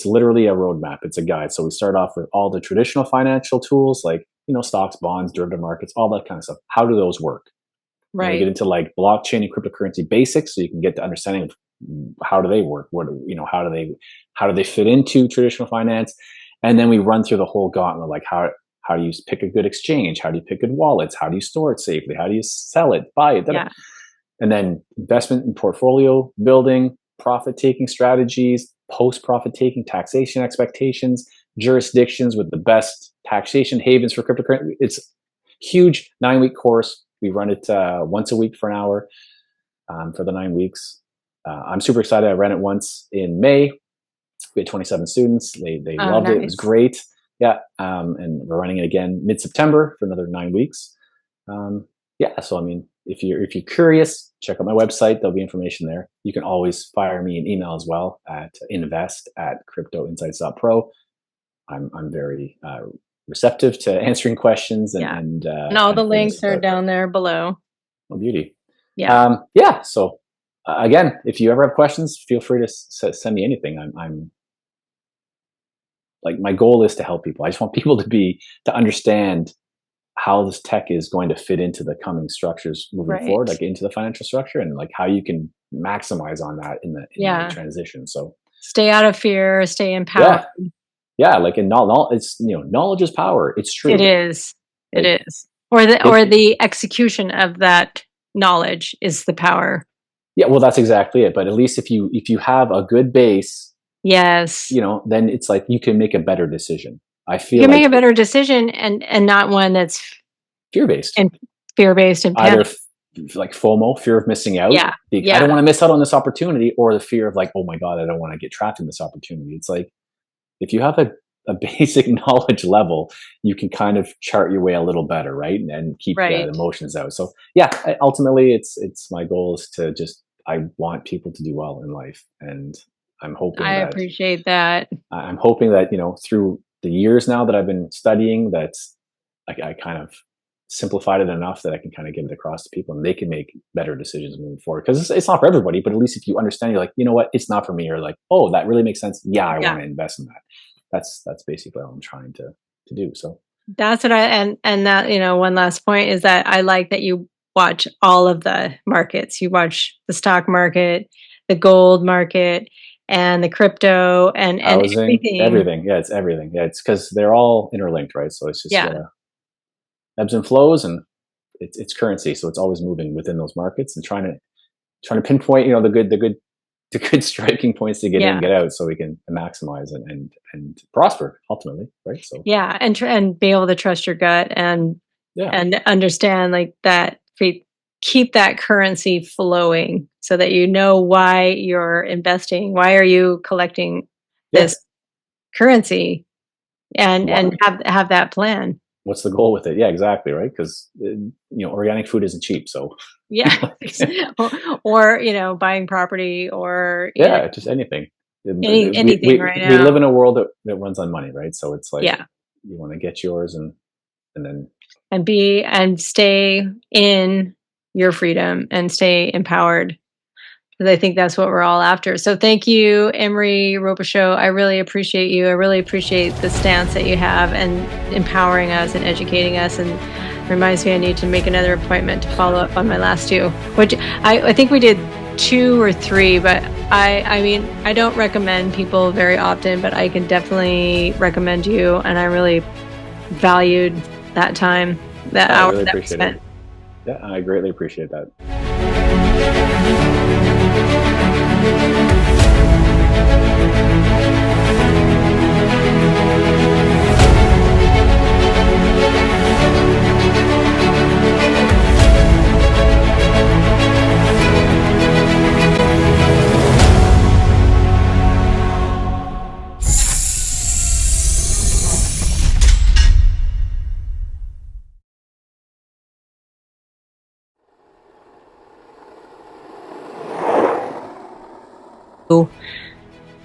literally a roadmap. It's a guide. So we start off with all the traditional financial tools like stocks, bonds, derivative markets, all that kind of stuff. How do those work? Right. And we get into like blockchain and cryptocurrency basics, so you can get the understanding of how do they work. How do they fit into traditional finance? And then we run through the whole gauntlet, like how do you pick a good exchange? How do you pick good wallets? How do you store it safely? How do you sell it, buy it? Yeah. And then investment and portfolio building, profit-taking strategies, post-profit taking, taxation expectations, jurisdictions with the best taxation havens for cryptocurrency. It's a huge 9-week course. We run it once a week for an hour for the 9 weeks. I'm super excited. I ran it once in May. We had 27 students. They loved it. It was great. Yeah. And we're running it again mid-September for another 9 weeks. So I mean, if you're curious, check out my website. There'll be information there. You can always fire me an email as well at invest@cryptoinsights.pro. I'm very receptive to answering questions and all the links are down there below. Oh, beauty. Yeah. So again, if you ever have questions, feel free to send me anything. I'm like, my goal is to help people. I just want people to understand how this tech is going to fit into the coming structures moving forward, like into the financial structure, and like how you can maximize on that in the transition. So stay out of fear, stay empowered. Yeah. Like it's knowledge is power. It's true. It is. It is. Or the execution of that knowledge is the power. Yeah. Well, that's exactly it. But at least if you have a good base, then it's like you can make a better decision. I feel you can make a better decision and not one that's fear-based and either like FOMO, fear of missing out. I don't want to miss out on this opportunity, or the fear of like, oh my God, I don't want to get trapped in this opportunity. It's like, if you have a basic knowledge level, you can kind of chart your way a little better, right? And keep the emotions out. So ultimately it's my goal is to I want people to do well in life. And I'm hoping I appreciate that. I'm hoping that, through the years now that I've been studying, that's I kind of simplified it enough that I can kind of get it across to people and they can make better decisions moving forward. Because it's not for everybody, but at least if you understand, you're like, you know what, it's not for me, or like, oh, that really makes sense. Yeah, I want to invest in that. That's basically what I'm trying to do. So that's what and that, one last point is that I like that you watch all of the markets. You watch the stock market, the gold market, and the crypto and everything. Yeah, it's everything. Yeah, it's because they're all interlinked, right? So it's just ebbs and flows, and it's currency, so it's always moving within those markets and trying to pinpoint, the good striking points to get in, get out, so we can maximize and prosper ultimately, right? So and be able to trust your gut and understand like that. Keep that currency flowing so that you know why you're investing. Why are you collecting this currency and have that plan? what's the goal with it? Yeah, exactly. Right. Because, organic food isn't cheap. So Yeah. Or, buying property or yeah, just anything. anything right We now. live in a world that runs on money, right? So it's like, Yeah. you want to get yours and then, And stay in your freedom and stay empowered. Because I think that's what we're all after. So thank you, Emery Robichaud. I really appreciate you. I really appreciate the stance that you have and empowering us and educating us, and reminds me I need to make another appointment to follow up on my last two, which I think we did 2 or 3, but I mean, I don't recommend people very often, but I can definitely recommend you, and I really valued that time, that hour really that we appreciate spent. it. Yeah, I greatly appreciate that.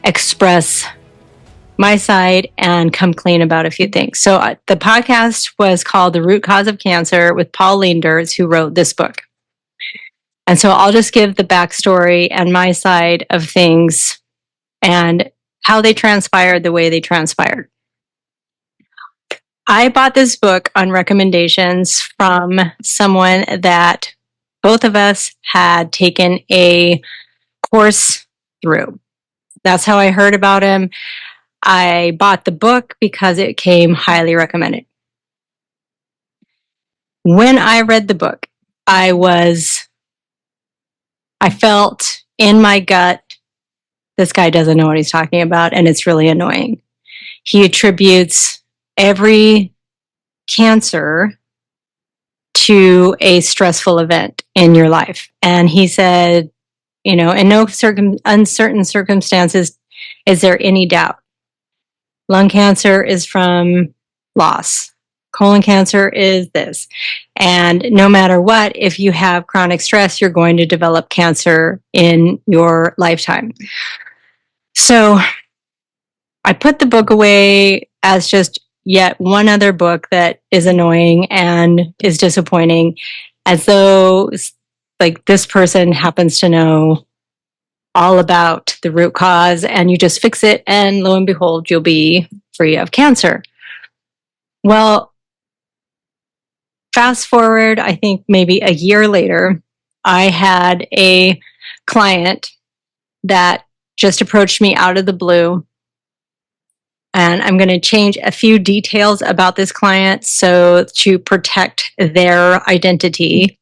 Express my side and come clean about a few things. So the podcast was called The Root Cause of Cancer with Paul Leenders, who wrote this book. And so I'll just give the backstory and my side of things and how they transpired the way they transpired. I bought this book on recommendations from someone that both of us had taken a course through. That's how I heard about him. I bought the book because it came highly recommended. When I read the book, I felt in my gut, this guy doesn't know what he's talking about, and it's really annoying. He attributes every cancer to a stressful event in your life. And he said, in no uncertain circumstances is there any doubt. Lung cancer is from loss. Colon cancer is this. And no matter what, if you have chronic stress, you're going to develop cancer in your lifetime. So I put the book away as just yet one other book that is annoying and is disappointing, as though like this person happens to know all about the root cause and you just fix it and lo and behold, you'll be free of cancer. Well, fast forward, I think maybe a year later, I had a client that just approached me out of the blue. And I'm going to change a few details about this client so to protect their identity.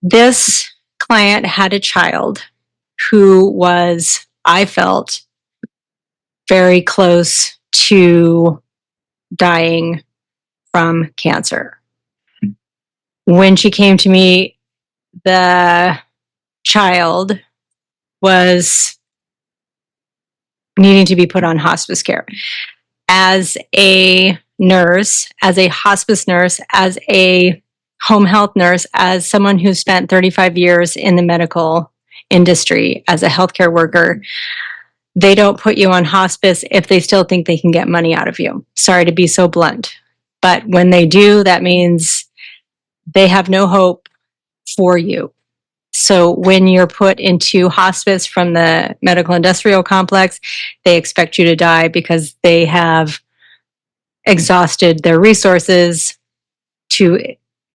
This client had a child who was, I felt, very close to dying from cancer. When she came to me, the child was needing to be put on hospice care. As a nurse, as a hospice nurse, as a home health nurse, as someone who spent 35 years in the medical industry as a healthcare worker, they don't put you on hospice if they still think they can get money out of you. Sorry to be so blunt. But when they do, that means they have no hope for you. So when you're put into hospice from the medical industrial complex, they expect you to die because they have exhausted their resources to